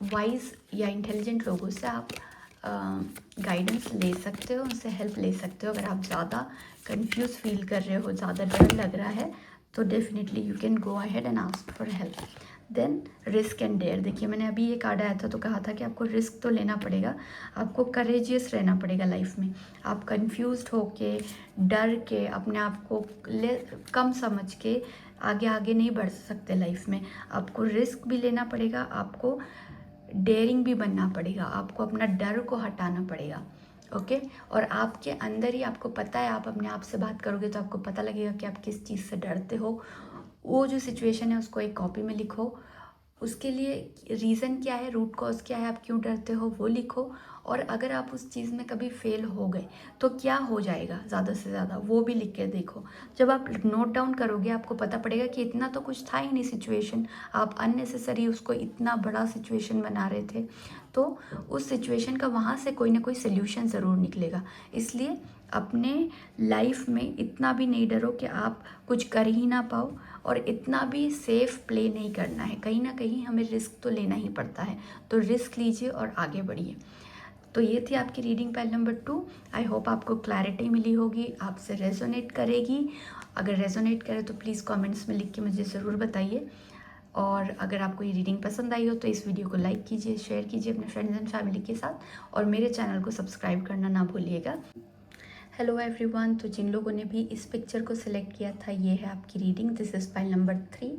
वाइज या इंटेलिजेंट लोगों से आप गाइडेंस ले सकते हो, उनसे हेल्प ले सकते हो। अगर आप ज़्यादा कंफ्यूज फील कर रहे हो, ज़्यादा डर लग रहा है, तो definitely you can go ahead and ask for help. Then risk and dare. देखिए मैंने अभी ये कार्ड आया था तो कहा था कि आपको रिस्क तो लेना पड़ेगा, आपको करेजियस रहना पड़ेगा लाइफ में। आप कंफ्यूज्ड होके, डर के, अपने आप को कम समझ के आगे आगे नहीं बढ़ सकते लाइफ में। आपको रिस्क भी लेना पड़ेगा, आपको डेयरिंग भी बनना पड़ेगा, आपको अपना डर को हटाना पड़ेगा। ओके, और आपके अंदर ही आपको पता है, आप अपने आप से बात करोगे तो आपको पता लगेगा कि आप किस चीज़ से डरते हो। वो जो सिचुएशन है उसको एक कॉपी में लिखो, उसके लिए रीज़न क्या है, रूट कॉज क्या है, आप क्यों डरते हो वो लिखो। और अगर आप उस चीज़ में कभी फेल हो गए तो क्या हो जाएगा ज़्यादा से ज़्यादा, वो भी लिख के देखो। जब आप नोट डाउन करोगे आपको पता पड़ेगा कि इतना तो कुछ था ही नहीं सिचुएशन, आप अननेसेसरी उसको इतना बड़ा सिचुएशन बना रहे थे। तो उस सिचुएशन का वहाँ से कोई ना कोई सोल्यूशन ज़रूर निकलेगा। इसलिए अपने लाइफ में इतना भी नहीं डरो कि आप कुछ कर ही ना पाओ, और इतना भी सेफ प्ले नहीं करना है। कहीं ना कहीं हमें रिस्क तो लेना ही पड़ता है, तो रिस्क लीजिए और आगे बढ़िए। तो ये थी आपकी reading pile number 2। I hope आपको क्लैरिटी मिली होगी, आपसे रेजोनेट करेगी। अगर रेजोनेट करे तो प्लीज़ कमेंट्स में लिख के मुझे ज़रूर बताइए। और अगर आपको ये रीडिंग पसंद आई हो तो इस वीडियो को लाइक कीजिए, शेयर कीजिए अपने फ्रेंड्स एंड फैमिली के साथ, और मेरे चैनल को सब्सक्राइब करना ना भूलिएगा। हेलो एवरीवन, तो जिन लोगों ने भी इस पिक्चर को सिलेक्ट किया था, ये है आपकी reading. This is pile number 3।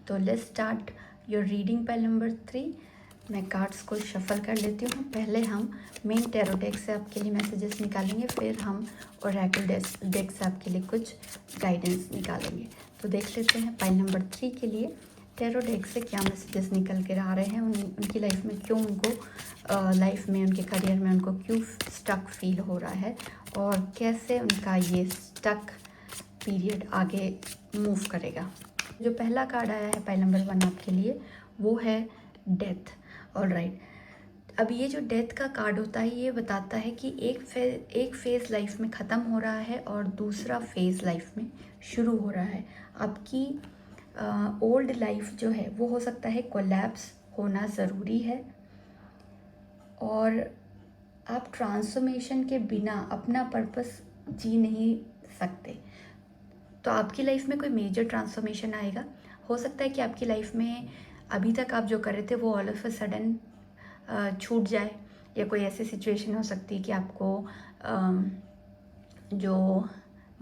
तो let's start your reading pile number 3। मैं कार्ड्स को शफल कर लेती हूँ। पहले हम मेन टैरो डेक से आपके लिए मैसेजेस निकालेंगे, फिर हम ओरेकल डेक से आपके लिए कुछ गाइडेंस निकालेंगे। तो देख लेते हैं पाइल नंबर 3 के लिए टैरो डेक से क्या मैसेजेस निकल कर आ रहे हैं, उनकी लाइफ में क्यों, उनको लाइफ में, उनके करियर में उनको क्यों स्टक फील हो रहा है, और कैसे उनका ये स्टक पीरियड आगे मूव करेगा। जो पहला कार्ड आया है पाइल नंबर 1 आपके लिए, वो है डेथ। ऑलराइट, अब ये जो डेथ का कार्ड होता है ये बताता है कि एक फेज़ लाइफ में ख़त्म हो रहा है और दूसरा फेज़ लाइफ में शुरू हो रहा है। आपकी ओल्ड लाइफ जो है वो हो सकता है कोलैप्स होना ज़रूरी है, और आप ट्रांसफॉर्मेशन के बिना अपना पर्पस जी नहीं सकते। तो आपकी लाइफ में कोई मेजर ट्रांसफॉर्मेशन आएगा। हो सकता है कि आपकी लाइफ में अभी तक आप जो कर रहे थे वो ऑल ऑफ अ सडन छूट जाए, या कोई ऐसी सिचुएशन हो सकती है कि आपको जो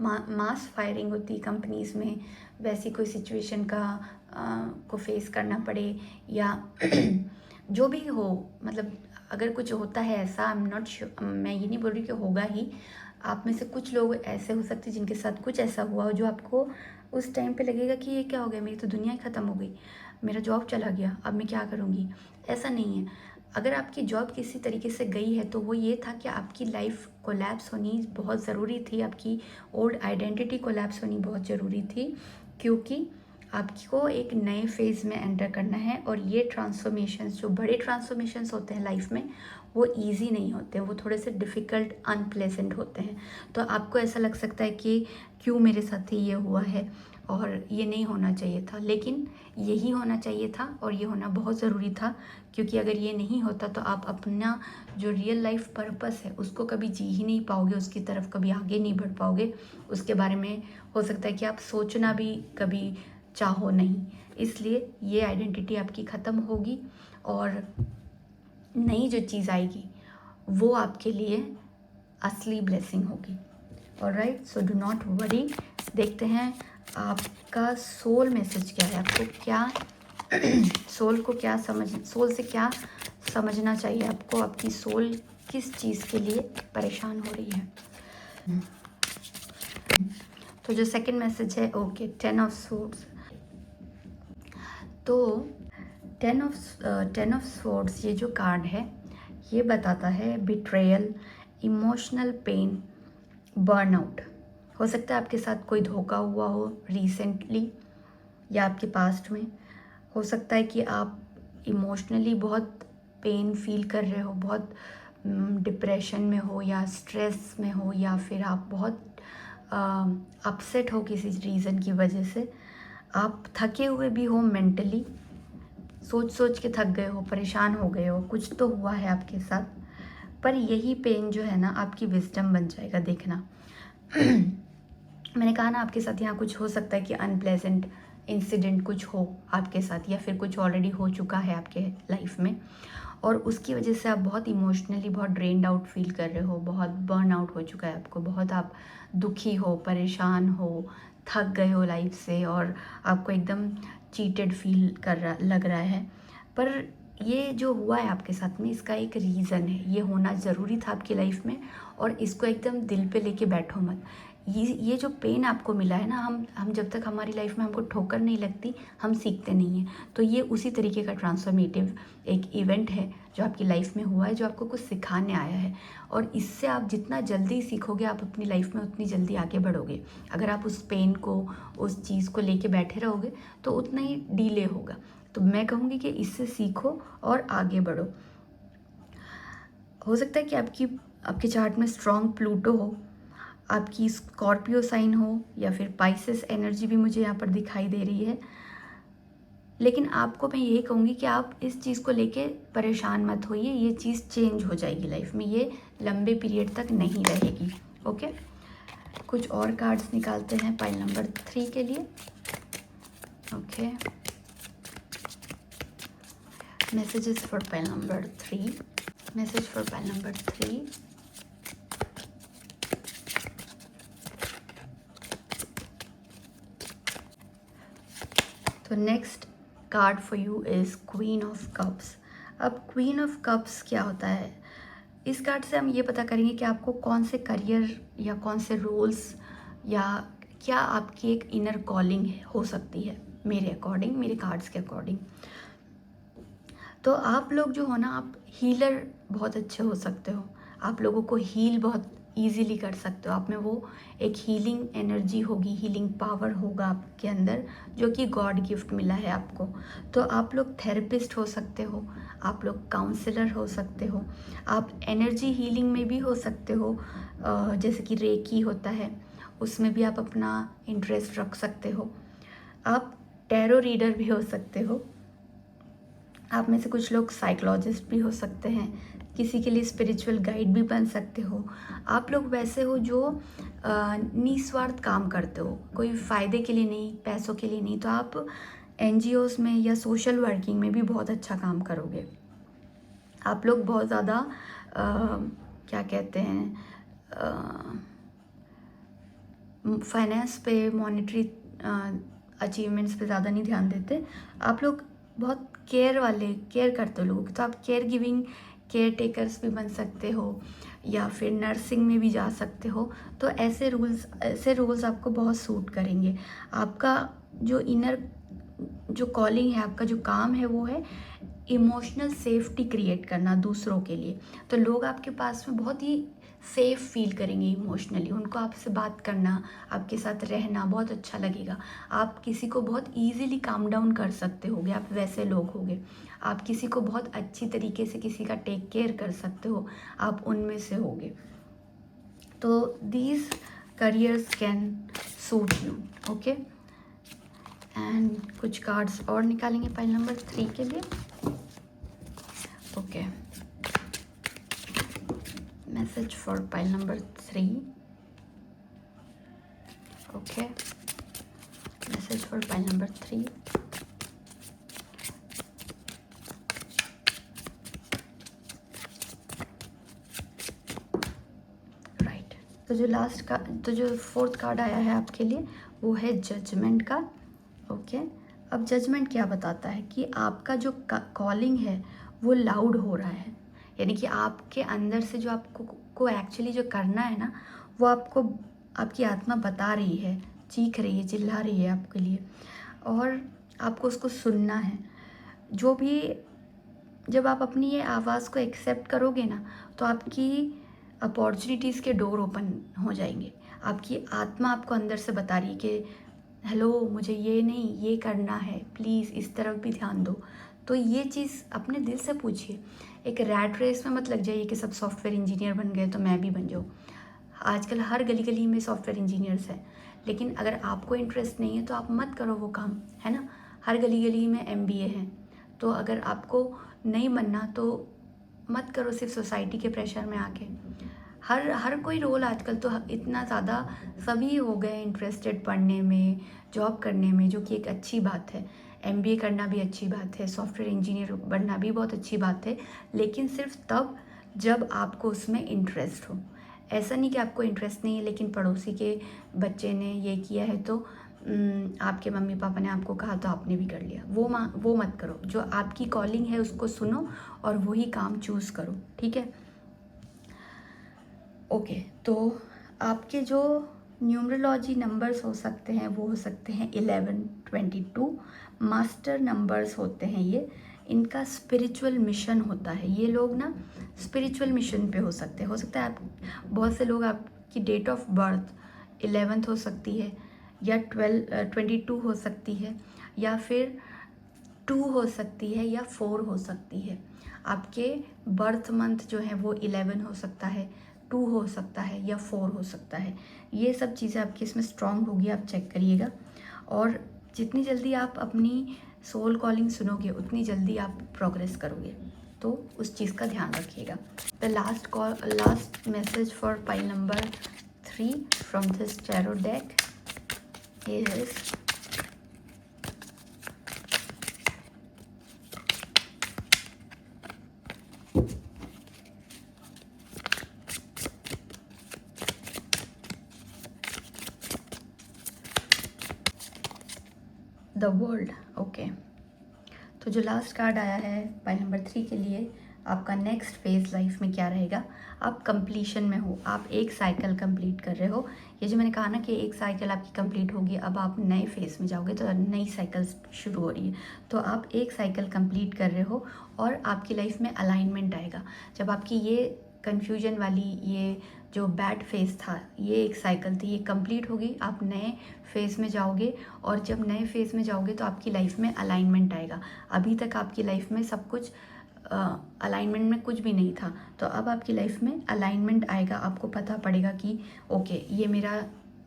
मास फायरिंग होती है कंपनीज़ में, वैसी कोई सिचुएशन को फेस करना पड़े, या जो भी हो, मतलब अगर कुछ होता है ऐसा, आई एम नॉट श्योर, मैं ये नहीं बोल रही कि होगा ही, आप में से कुछ लोग ऐसे हो सकते हैं जिनके साथ कुछ ऐसा हुआ हो जो आपको उस टाइम पे लगेगा कि ये क्या हो गया, मेरी तो दुनिया ही ख़त्म हो गई, मेरा जॉब चला गया, अब मैं क्या करूँगी। ऐसा नहीं है। अगर आपकी जॉब किसी तरीके से गई है तो वो ये था कि आपकी लाइफ कोलैप्स होनी बहुत ज़रूरी थी, आपकी ओल्ड आइडेंटिटी कोलैप्स होनी बहुत ज़रूरी थी, क्योंकि आपको एक नए फेज़ में एंटर करना है। और ये ट्रांसफॉर्मेशंस, जो बड़े ट्रांसफॉर्मेशंस होते हैं लाइफ में, वो इजी नहीं होते, वो थोड़े से डिफ़िकल्ट, अनप्लेजेंट होते हैं। तो आपको ऐसा लग सकता है कि क्यों मेरे साथ ही ये हुआ है और ये नहीं होना चाहिए था, लेकिन यही होना चाहिए था और ये होना बहुत ज़रूरी था, क्योंकि अगर ये नहीं होता तो आप अपना जो रियल लाइफ पर्पस है उसको कभी जी ही नहीं पाओगे, उसकी तरफ कभी आगे नहीं बढ़ पाओगे, उसके बारे में हो सकता है कि आप सोचना भी कभी चाहो नहीं। इसलिए ये आइडेंटिटी आपकी ख़त्म होगी और नई जो चीज़ आएगी वो आपके लिए असली ब्लेसिंग होगी। Alright, so do not worry. देखते हैं आपका सोल मैसेज क्या है, आपको क्या सोल को क्या सोल से क्या समझना चाहिए आपको, आपकी सोल किस चीज़ के लिए परेशान हो रही है। तो जो सेकंड मैसेज है, ओके, 10 ऑफ स्वॉर्ड्स। तो 10 ऑफ स्वॉर्ड्स ये जो कार्ड है ये बताता है बिट्रेयल, इमोशनल पेन, बर्नआउट। हो सकता है आपके साथ कोई धोखा हुआ हो रिसेंटली या आपके पास्ट में। हो सकता है कि आप इमोशनली बहुत पेन फील कर रहे हो, बहुत डिप्रेशन में हो या स्ट्रेस में हो, या फिर आप बहुत अपसेट हो किसी रीज़न की वजह से। आप थके हुए भी हो मेंटली, सोच सोच के थक गए हो, परेशान हो गए हो, कुछ तो हुआ है आपके साथ। पर यही पेन जो है ना आपकी विजडम बन जाएगा, देखना। मैंने कहा ना आपके साथ यहाँ कुछ हो सकता है कि अनप्लेजेंट इंसिडेंट कुछ हो आपके साथ, या फिर कुछ ऑलरेडी हो चुका है आपके लाइफ में, और उसकी वजह से आप बहुत इमोशनली बहुत ड्रेन्ड आउट फील कर रहे हो, बहुत बर्न आउट हो चुका है आपको, बहुत आप दुखी हो, परेशान हो, थक गए हो लाइफ से, और आपको एकदम चीटेड फील लग रहा है। पर ये जो हुआ है आपके साथ में, इसका एक रीज़न है, ये होना ज़रूरी था आपकी लाइफ में, और इसको एकदम दिल पे लेके बैठो मत। ये जो पेन आपको मिला है ना, हम जब तक हमारी लाइफ में हमको ठोकर नहीं लगती हम सीखते नहीं हैं। तो ये उसी तरीके का ट्रांसफॉर्मेटिव एक इवेंट है जो आपकी लाइफ में हुआ है, जो आपको कुछ सिखाने आया है, और इससे आप जितना जल्दी सीखोगे आप अपनी लाइफ में उतनी जल्दी आगे बढ़ोगे। अगर आप उस पेन को, उस चीज़ को लेके बैठे रहोगे तो उतना ही डिले होगा। तो मैं कहूँगी कि इससे सीखो और आगे बढ़ो। हो सकता है कि आपके चार्ट में स्ट्रॉन्ग प्लूटो हो, आपकी स्कॉर्पियो साइन हो, या फिर पाइसेस एनर्जी भी मुझे यहाँ पर दिखाई दे रही है। लेकिन आपको मैं यही कहूँगी कि आप इस चीज़ को लेके परेशान मत होइए, ये चीज़ चेंज हो जाएगी लाइफ में, ये लंबे पीरियड तक नहीं रहेगी। ओके, कुछ और कार्ड्स निकालते हैं पाइल नंबर 3 के लिए। Okay, messages for pile number 3, message for pile number 3। तो next card for you is queen of cups. अब क्वीन ऑफ कप्स क्या होता है, इस कार्ड से हम ये पता करेंगे कि आपको कौन से करियर या कौन से रोल्स, या क्या आपकी एक इनर कॉलिंग हो सकती है, मेरे अकॉर्डिंग, मेरे कार्ड्स के अकॉर्डिंग। तो आप लोग जो हो ना, आप हीलर बहुत अच्छे हो सकते हो, आप लोगों को हील बहुत ईजीली कर सकते हो, आप में वो एक हीलिंग एनर्जी होगी, हीलिंग पावर होगा आपके अंदर, जो कि गॉड गिफ्ट मिला है आपको। तो आप लोग थेरेपिस्ट हो सकते हो, आप लोग काउंसलर हो सकते हो, आप एनर्जी हीलिंग में भी हो सकते हो, जैसे कि रेकी होता है उसमें भी आप अपना इंटरेस्ट रख सकते हो, आप टैरो रीडर भी हो सकते हो, आप में से कुछ लोग साइकोलॉजिस्ट भी हो सकते हैं, किसी के लिए स्पिरिचुअल गाइड भी बन सकते हो। आप लोग वैसे हो जो निस्वार्थ काम करते हो, कोई फ़ायदे के लिए नहीं, पैसों के लिए नहीं, तो आप एनजीओज़ में या सोशल वर्किंग में भी बहुत अच्छा काम करोगे। आप लोग बहुत ज़्यादा क्या कहते हैं, फाइनेंस पे, मॉनेटरी अचीवमेंट्स पे ज़्यादा नहीं ध्यान देते। आप लोग बहुत केयर करते हो लोगों की, तो आप केयर गिविंग केयर टेकर्स भी बन सकते हो या फिर नर्सिंग में भी जा सकते हो। तो ऐसे रोल्स आपको बहुत सूट करेंगे। आपका जो इनर जो कॉलिंग है, आपका जो काम है, वो है इमोशनल सेफ्टी क्रिएट करना दूसरों के लिए। तो लोग आपके पास में बहुत ही सेफ फील करेंगे इमोशनली, उनको आपसे बात करना, आपके साथ रहना बहुत अच्छा लगेगा। आप किसी को बहुत ईजिली काम डाउन कर सकते होगे, आप वैसे लोग होगे। आप किसी को बहुत अच्छी तरीके से किसी का टेक केयर कर सकते हो, आप उनमें से होगे। तो these careers can suit you. Okay, and कुछ कार्ड्स और निकालेंगे पाइल नंबर 3 के लिए। Okay, message for pile number 3। Okay, message for pile number 3। Right, तो जो फोर्थ कार्ड आया है आपके लिए वो है जजमेंट का। ओके, अब जजमेंट क्या बताता है कि आपका जो कॉलिंग है वो लाउड हो रहा है, यानी कि आपके अंदर से जो आपको एक्चुअली जो करना है ना, वो आपको आपकी आत्मा बता रही है, चीख रही है, चिल्ला रही है आपके लिए, और आपको उसको सुनना है। जो भी जब आप अपनी ये आवाज़ को एक्सेप्ट करोगे ना, तो आपकी अपॉर्चुनिटीज़ के डोर ओपन हो जाएंगे। आपकी आत्मा आपको अंदर से बता रही है कि हेलो, मुझे ये नहीं, ये करना है, प्लीज़ इस तरफ भी ध्यान दो। तो ये चीज़ अपने दिल से पूछिए। एक रैट रेस में मत लग जाइए कि सब सॉफ्टवेयर इंजीनियर बन गए तो मैं भी बन जाऊँ। आजकल हर गली गली में सॉफ्टवेयर इंजीनियर्स हैं, लेकिन अगर आपको इंटरेस्ट नहीं है तो आप मत करो वो काम, है ना। हर गली गली में MBA हैं, तो अगर आपको नहीं बनना तो मत करो सिर्फ सोसाइटी के प्रेशर में आके। हर कोई रोल आजकल तो इतना ज़्यादा सभी हो गए इंटरेस्टेड पढ़ने में, जॉब करने में, जो कि एक अच्छी बात है। MBA करना भी अच्छी बात है, सॉफ्टवेयर इंजीनियर बनना भी बहुत अच्छी बात है, लेकिन सिर्फ तब जब आपको उसमें इंटरेस्ट हो। ऐसा नहीं कि आपको इंटरेस्ट नहीं है लेकिन पड़ोसी के बच्चे ने ये किया है तो आपके मम्मी पापा ने आपको कहा तो आपने भी कर लिया, वो मत करो। जो आपकी कॉलिंग है उसको सुनो और वही काम चूज़ करो, ठीक है। ओके, तो आपके जो न्यूमरोलॉजी नंबर्स हो सकते हैं वो हो सकते हैं 11, 22। मास्टर नंबर्स होते हैं ये, इनका स्पिरिचुअल मिशन होता है। ये लोग ना स्पिरिचुअल मिशन पे हो सकते हैं। हो सकता है आप बहुत से लोग, आपकी डेट ऑफ बर्थ 11th हो सकती है, या 22 हो सकती है, या फिर 2 हो सकती है, या 4 हो सकती है। आपके बर्थ मंथ जो है वो 11 हो सकता है, 2 हो सकता है, या 4 हो सकता है। ये सब चीज़ें आपकी इसमें स्ट्रांग होगी, आप चेक करिएगा। और जितनी जल्दी आप अपनी सोल कॉलिंग सुनोगे उतनी जल्दी आप प्रोग्रेस करोगे, तो उस चीज़ का ध्यान रखिएगा। The last message for pile number 3 from this tarot deck is the world. Okay, तो जो लास्ट कार्ड आया है पाइल नंबर 3 के लिए, आपका नेक्स्ट फेज लाइफ में क्या रहेगा। आप कंप्लीशन में हो, आप एक साइकिल कंप्लीट कर रहे हो। ये जो मैंने कहा ना कि एक साइकिल आपकी कंप्लीट होगी, अब आप नए फेज में जाओगे तो नई साइकिल शुरू हो रही है। तो आप एक साइकिल कंप्लीट कर रहे हो और आपकी लाइफ में अलाइनमेंट आएगा। जब आपकी ये कन्फ्यूजन वाली, ये जो बैड फेज था, ये एक साइकिल थी, ये कंप्लीट होगी, आप नए फेज़ में जाओगे। और जब नए फेज़ में जाओगे तो आपकी लाइफ में अलाइनमेंट आएगा। अभी तक आपकी लाइफ में सब कुछ अलाइनमेंट में कुछ भी नहीं था, तो अब आपकी लाइफ में अलाइनमेंट आएगा। आपको पता पड़ेगा कि ओके, ये मेरा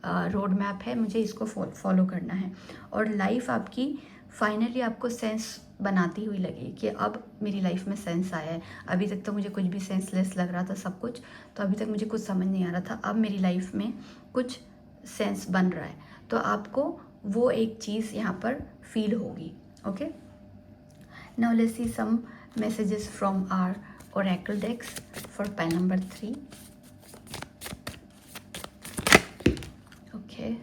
रोड मैप है, मुझे इसको फॉलो करना है। और लाइफ आपकी फाइनली आपको सेंस बनाती हुई लगी कि अब मेरी लाइफ में सेंस आया है। अभी तक तो मुझे कुछ भी सेंसलेस लग रहा था सब कुछ, तो अभी तक मुझे कुछ समझ नहीं आ रहा था। अब मेरी लाइफ में कुछ सेंस बन रहा है, तो आपको वो एक चीज़ यहाँ पर फील होगी। Okay, now let's see some messages from our oracle decks for pile number 3. Okay.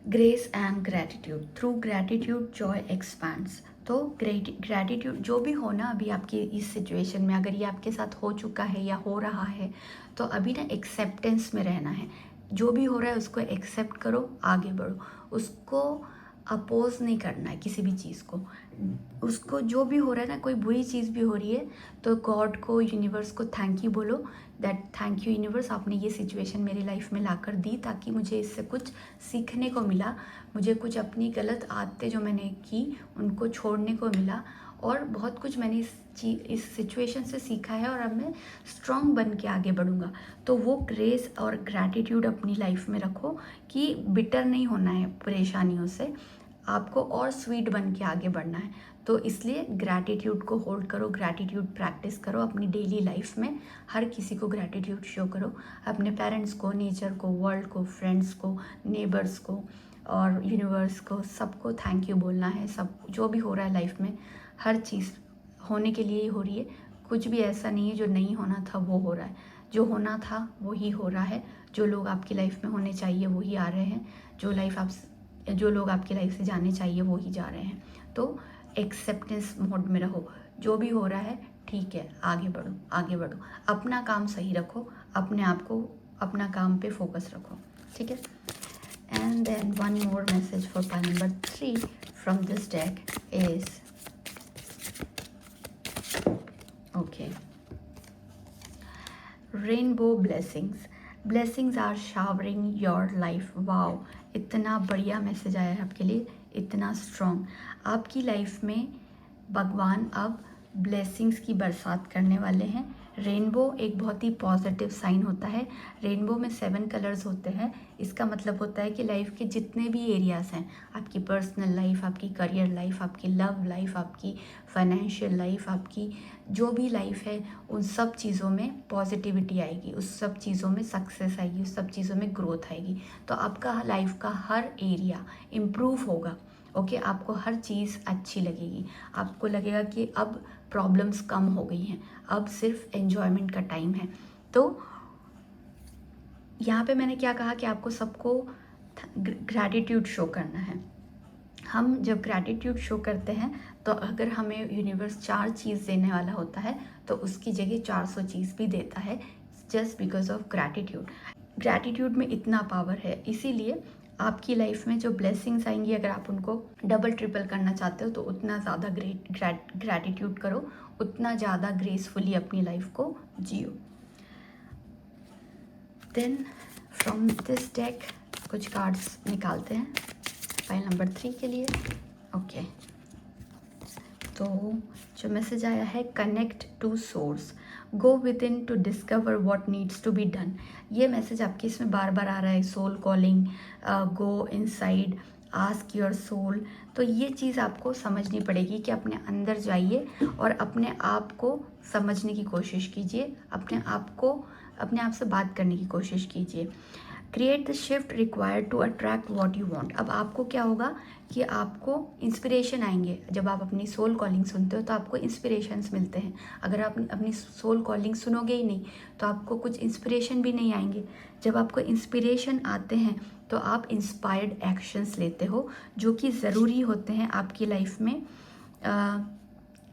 Grace and gratitude. Through gratitude joy expands. तो ग्रैटिट्यूड जो भी हो ना अभी आपकी इस सिचुएशन में, अगर ये आपके साथ हो चुका है या हो रहा है, तो अभी ना एक्सेप्टेंस में रहना है. जो भी हो रहा है उसको एक्सेप्ट करो, आगे बढ़ो. उसको अपोज नहीं करना है किसी भी चीज़ को. उसको जो भी हो रहा है ना, कोई बुरी चीज़ भी हो रही है तो गॉड को, यूनिवर्स को थैंक यू बोलो. दैट थैंक यू यूनिवर्स, आपने ये सिचुएशन मेरी लाइफ में लाकर दी ताकि मुझे इससे कुछ सीखने को मिला, मुझे कुछ अपनी गलत आदतें जो मैंने की उनको छोड़ने को मिला, और बहुत कुछ मैंने इस सिचुएशन से सीखा है और अब मैं स्ट्रॉन्ग बन के आगे बढ़ूँगा. तो वो ग्रेस और ग्रैटिट्यूड अपनी लाइफ में रखो कि बिटर नहीं होना है परेशानियों से, आपको और स्वीट बन के आगे बढ़ना है. तो इसलिए ग्रैटिट्यूड को होल्ड करो, ग्रैटिट्यूड प्रैक्टिस करो अपनी डेली लाइफ में. हर किसी को ग्रैटिट्यूड शो करो, अपने पेरेंट्स को, नेचर को, वर्ल्ड को, फ्रेंड्स को, नेबर्स को और यूनिवर्स को, सबको थैंक यू बोलना है. सब जो भी हो रहा है लाइफ में, हर चीज़ होने के लिए ही हो रही है. कुछ भी ऐसा नहीं है जो नहीं होना था वो हो रहा है. जो होना था वो ही हो रहा है. जो लोग आपकी लाइफ में होने चाहिए वो ही आ रहे हैं. जो लोग आपकी लाइफ से जाने चाहिए वो ही जा रहे हैं. तो एक्सेप्टेंस मोड में रहो. जो भी हो रहा है ठीक है, आगे बढ़ो, आगे बढ़ो. अपना काम सही रखो, अपने आप को अपना काम पे फोकस रखो. ठीक है. And then one more message for pile number 3 from this deck is okay, rainbow blessings. Blessings are showering your life. Wow, इतना बढ़िया मैसेज आया है आपके लिए, इतना स्ट्रॉन्ग. आपकी लाइफ में भगवान अब ब्लेसिंग्स की बरसात करने वाले हैं. रेनबो एक बहुत ही पॉजिटिव साइन होता है. रेनबो में 7 कलर्स होते हैं. इसका मतलब होता है कि लाइफ के जितने भी एरियाज़ हैं, आपकी पर्सनल लाइफ, आपकी करियर लाइफ, आपकी लव लाइफ, आपकी फाइनेंशियल लाइफ, आपकी जो भी लाइफ है, उन सब चीज़ों में पॉजिटिविटी आएगी, उस सब चीज़ों में सक्सेस आएगी, उस सब चीज़ों में ग्रोथ आएगी. तो आपका लाइफ का हर एरिया इम्प्रूव होगा. ओके, आपको हर चीज़ अच्छी लगेगी. आपको लगेगा कि अब प्रॉब्लम्स कम हो गई हैं, अब सिर्फ एन्जॉयमेंट का टाइम है. तो यहाँ पे मैंने क्या कहा कि आपको सबको ग्रैटिट्यूड शो करना है. हम जब ग्रैटिट्यूड शो करते हैं तो अगर हमें यूनिवर्स 4 चीज़ देने वाला होता है तो उसकी जगह 400 चीज़ भी देता है, just because of gratitude. Gratitude में इतना पावर है. इसीलिए आपकी लाइफ में जो ब्लेसिंग्स आएंगी, अगर आप उनको डबल ट्रिपल करना चाहते हो तो उतना ज़्यादा ग्रैटिट्यूड करो, उतना ज़्यादा ग्रेसफुली अपनी लाइफ को जियो. देन फ्रॉम दिस डेक कुछ कार्ड्स निकालते हैं पाइल नंबर 3 के लिए. ओके, तो जो मैसेज आया है, connect to source, go within to discover what needs to be done. ये मैसेज आपके इसमें बार बार आ रहा है. Soul calling, go inside, ask your soul. तो ये चीज़ आपको समझनी पड़ेगी कि अपने अंदर जाइए और अपने आप को समझने की कोशिश कीजिए, अपने आप से बात करने की कोशिश कीजिए. Create the shift required to attract what you want. अब आपको क्या होगा कि आपको इंस्पिरेशन आएंगे. जब आप अपनी सोल कॉलिंग सुनते हो तो आपको इंस्पिरेशंस मिलते हैं. अगर आप अपनी सोल कॉलिंग सुनोगे ही नहीं तो आपको कुछ इंस्पिरेशन भी नहीं आएंगे. जब आपको इंस्पिरेशन आते हैं तो आप इंस्पायर्ड एक्शंस लेते हो जो कि ज़रूरी होते हैं आपकी लाइफ में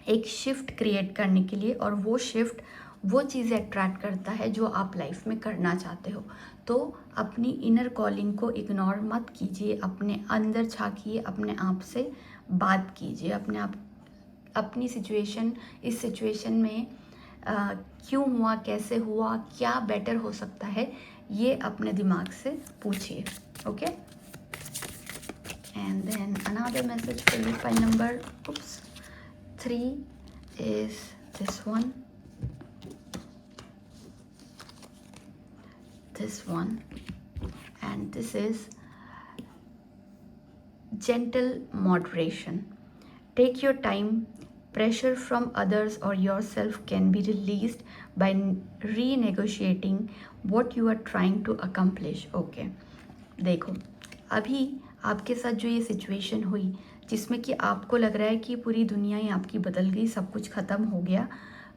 एक शिफ्ट क्रिएट करने के लिए. और वो शिफ्ट वो चीज़ें अट्रैक्ट करता है जो आप लाइफ में करना चाहते हो. तो अपनी इनर कॉलिंग को इग्नोर मत कीजिए, अपने अंदर झांकिए, अपने आप से बात कीजिए, अपनी इस सिचुएशन में क्यों हुआ, कैसे हुआ, क्या बेटर हो सकता है, ये अपने दिमाग से पूछिए. Okay, and then another message for you. File number 3 is this one, and this is gentle moderation. Take your time. Pressure from others or yourself can be released by renegotiating what you are trying to accomplish. Okay, देखो, अभी आपके साथ जो ये situation हुई, जिसमें कि आपको लग रहा है कि पूरी दुनिया ही आपकी बदल गई, सब कुछ ख़त्म हो गया,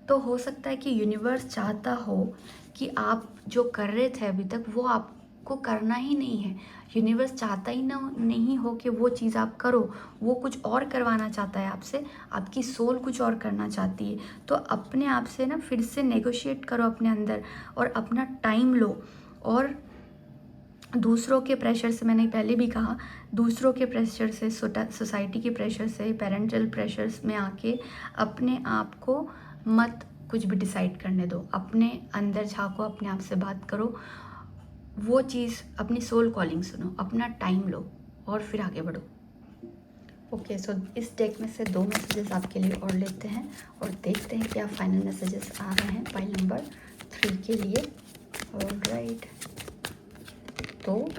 तो हो सकता है कि यूनिवर्स चाहता हो कि आप जो कर रहे थे अभी तक वो आपको करना ही नहीं है। यूनिवर्स चाहता ही ना नहीं हो कि वो चीज़ आप करो, वो कुछ और करवाना चाहता है आपसे, आपकी सोल कुछ और करना चाहती है। तो अपने आप से ना फिर से नेगोशिएट करो अपने अंदर और अपना टाइम लो। और दूसरों के प्रेशर से, मैंने पहले भी कहा, दूसरों के प्रेशर से, सोसाइटी के प्रेशर से, पेरेंटल प्रेशर्स में आके अपने आप को मत कुछ भी डिसाइड करने दो। अपने अंदर झाँको, अपने आप से बात करो, वो चीज़, अपनी सोल कॉलिंग सुनो, अपना टाइम लो और फिर आगे बढ़ो। ओके, सो इस डेक में से 2 मैसेजेस आपके लिए और लेते हैं और देखते हैं क्या फाइनल मैसेजेस आ रहे हैं पाइल नंबर 3 के लिए। ऑलराइट, तो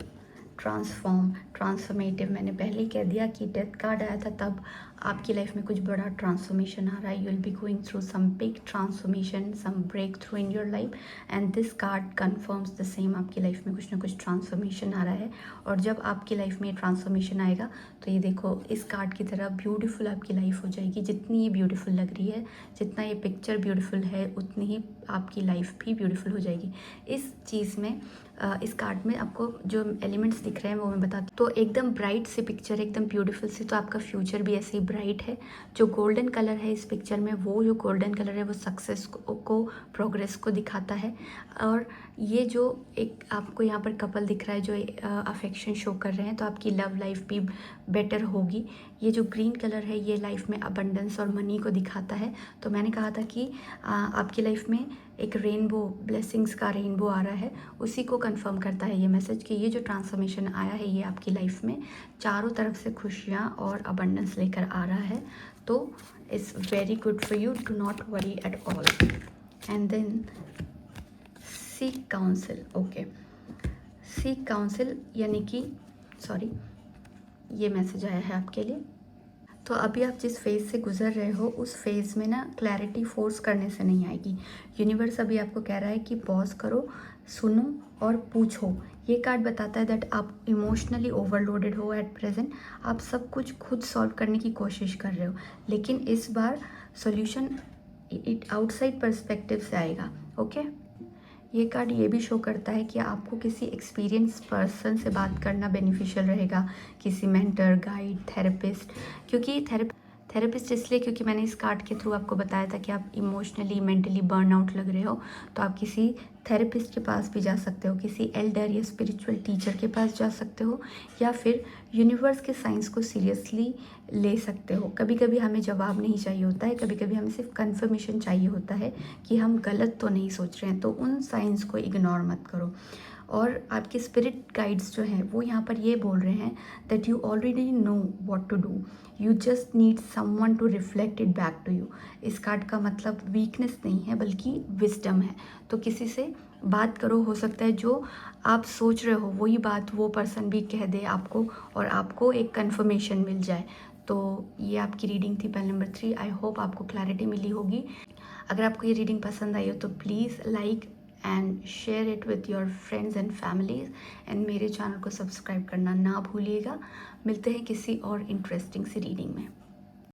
ट्रांसफॉर्मेटिव, मैंने पहले ही कह दिया कि डेथ कार्ड आया था, तब आपकी लाइफ में कुछ बड़ा ट्रांसफॉर्मेशन आ रहा है। You will be going through some big transformation, some break through in your life, and this card confirms the same. आपकी लाइफ में कुछ ना कुछ ट्रांसफॉर्मेशन आ रहा है, और जब आपकी लाइफ में ट्रांसफॉर्मेशन आएगा तो ये देखो, इस कार्ड की तरह ब्यूटीफुल आपकी लाइफ हो जाएगी। जितनी ये ब्यूटीफुल लग रही है, जितना ये पिक्चर ब्यूटीफुल है, उतनी ही आपकी लाइफ भी ब्यूटीफुल हो जाएगी। इस चीज़ में, इस कार्ड में आपको जो एलिमेंट्स दिख रहे हैं वो मैं बताती हूँ। तो एकदम ब्राइट सी पिक्चर, एकदम ब्यूटीफुल सी, तो आपका फ्यूचर भी ऐसे ही ब्राइट है। जो गोल्डन कलर है इस पिक्चर में, वो जो गोल्डन कलर है वो सक्सेस को प्रोग्रेस को दिखाता है। और ये जो एक आपको यहाँ पर कपल दिख रहा है जो अफेक्शन शो कर रहे हैं, तो आपकी लव लाइफ भी बेटर होगी। ये जो ग्रीन कलर है ये लाइफ में अबंडेंस और मनी को दिखाता है। तो मैंने कहा था कि आपकी लाइफ में एक रेनबो, ब्लेसिंग्स का रेनबो आ रहा है, उसी को कंफर्म करता है ये मैसेज कि ये जो ट्रांसफॉर्मेशन आया है ये आपकी लाइफ में चारों तरफ से खुशियाँ और अबंडेंस लेकर आ रहा है। तो it's very good for you, do not worry at all. And then seek counsel. Okay, seek counsel यानी कि, सॉरी, ये मैसेज आया है आपके लिए। तो अभी आप जिस फेज़ से गुज़र रहे हो उस फेज़ में ना क्लैरिटी फोर्स करने से नहीं आएगी। यूनिवर्स अभी आपको कह रहा है कि पॉज करो, सुनो और पूछो। ये कार्ड बताता है दैट आप इमोशनली ओवरलोडेड हो एट प्रेजेंट। आप सब कुछ खुद सॉल्व करने की कोशिश कर रहे हो, लेकिन इस बार सॉल्यूशन आउटसाइड पर्सपेक्टिव से आएगा। ओके, ये कार्ड ये भी शो करता है कि आपको किसी एक्सपीरियंस पर्सन से बात करना बेनिफिशियल रहेगा, किसी मेंटर, गाइड, थेरेपिस्ट। क्योंकि थेरेपिस्ट इसलिए क्योंकि मैंने इस कार्ड के थ्रू आपको बताया था कि आप इमोशनली, मेंटली बर्नआउट लग रहे हो, तो आप किसी थेरेपिस्ट के पास भी जा सकते हो, किसी एल्डर या स्पिरिचुअल टीचर के पास जा सकते हो, या फिर यूनिवर्स के साइंस को सीरियसली ले सकते हो। कभी कभी हमें जवाब नहीं चाहिए होता है, कभी कभी हमें सिर्फ कंफर्मेशन चाहिए होता है कि हम गलत तो नहीं सोच रहे हैं, तो उन साइंस को इग्नोर मत करो। और आपके स्पिरिट गाइड्स जो हैं वो यहाँ पर ये बोल रहे हैं that you already know what to do, you just need someone to reflect it back to you. इस कार्ड का मतलब वीकनेस नहीं है बल्कि विजडम है। तो किसी से बात करो, हो सकता है जो आप सोच रहे हो वही बात वो पर्सन भी कह दे आपको और आपको एक कंफर्मेशन मिल जाए। तो ये आपकी रीडिंग थी पाइल नंबर 3। आई होप आपको क्लैरिटी मिली होगी। अगर आपको ये रीडिंग पसंद आई हो तो please like and share it with your friends and families, and मेरे चैनल को सब्सक्राइब करना ना भूलिएगा। मिलते हैं किसी और इंटरेस्टिंग सी रीडिंग में।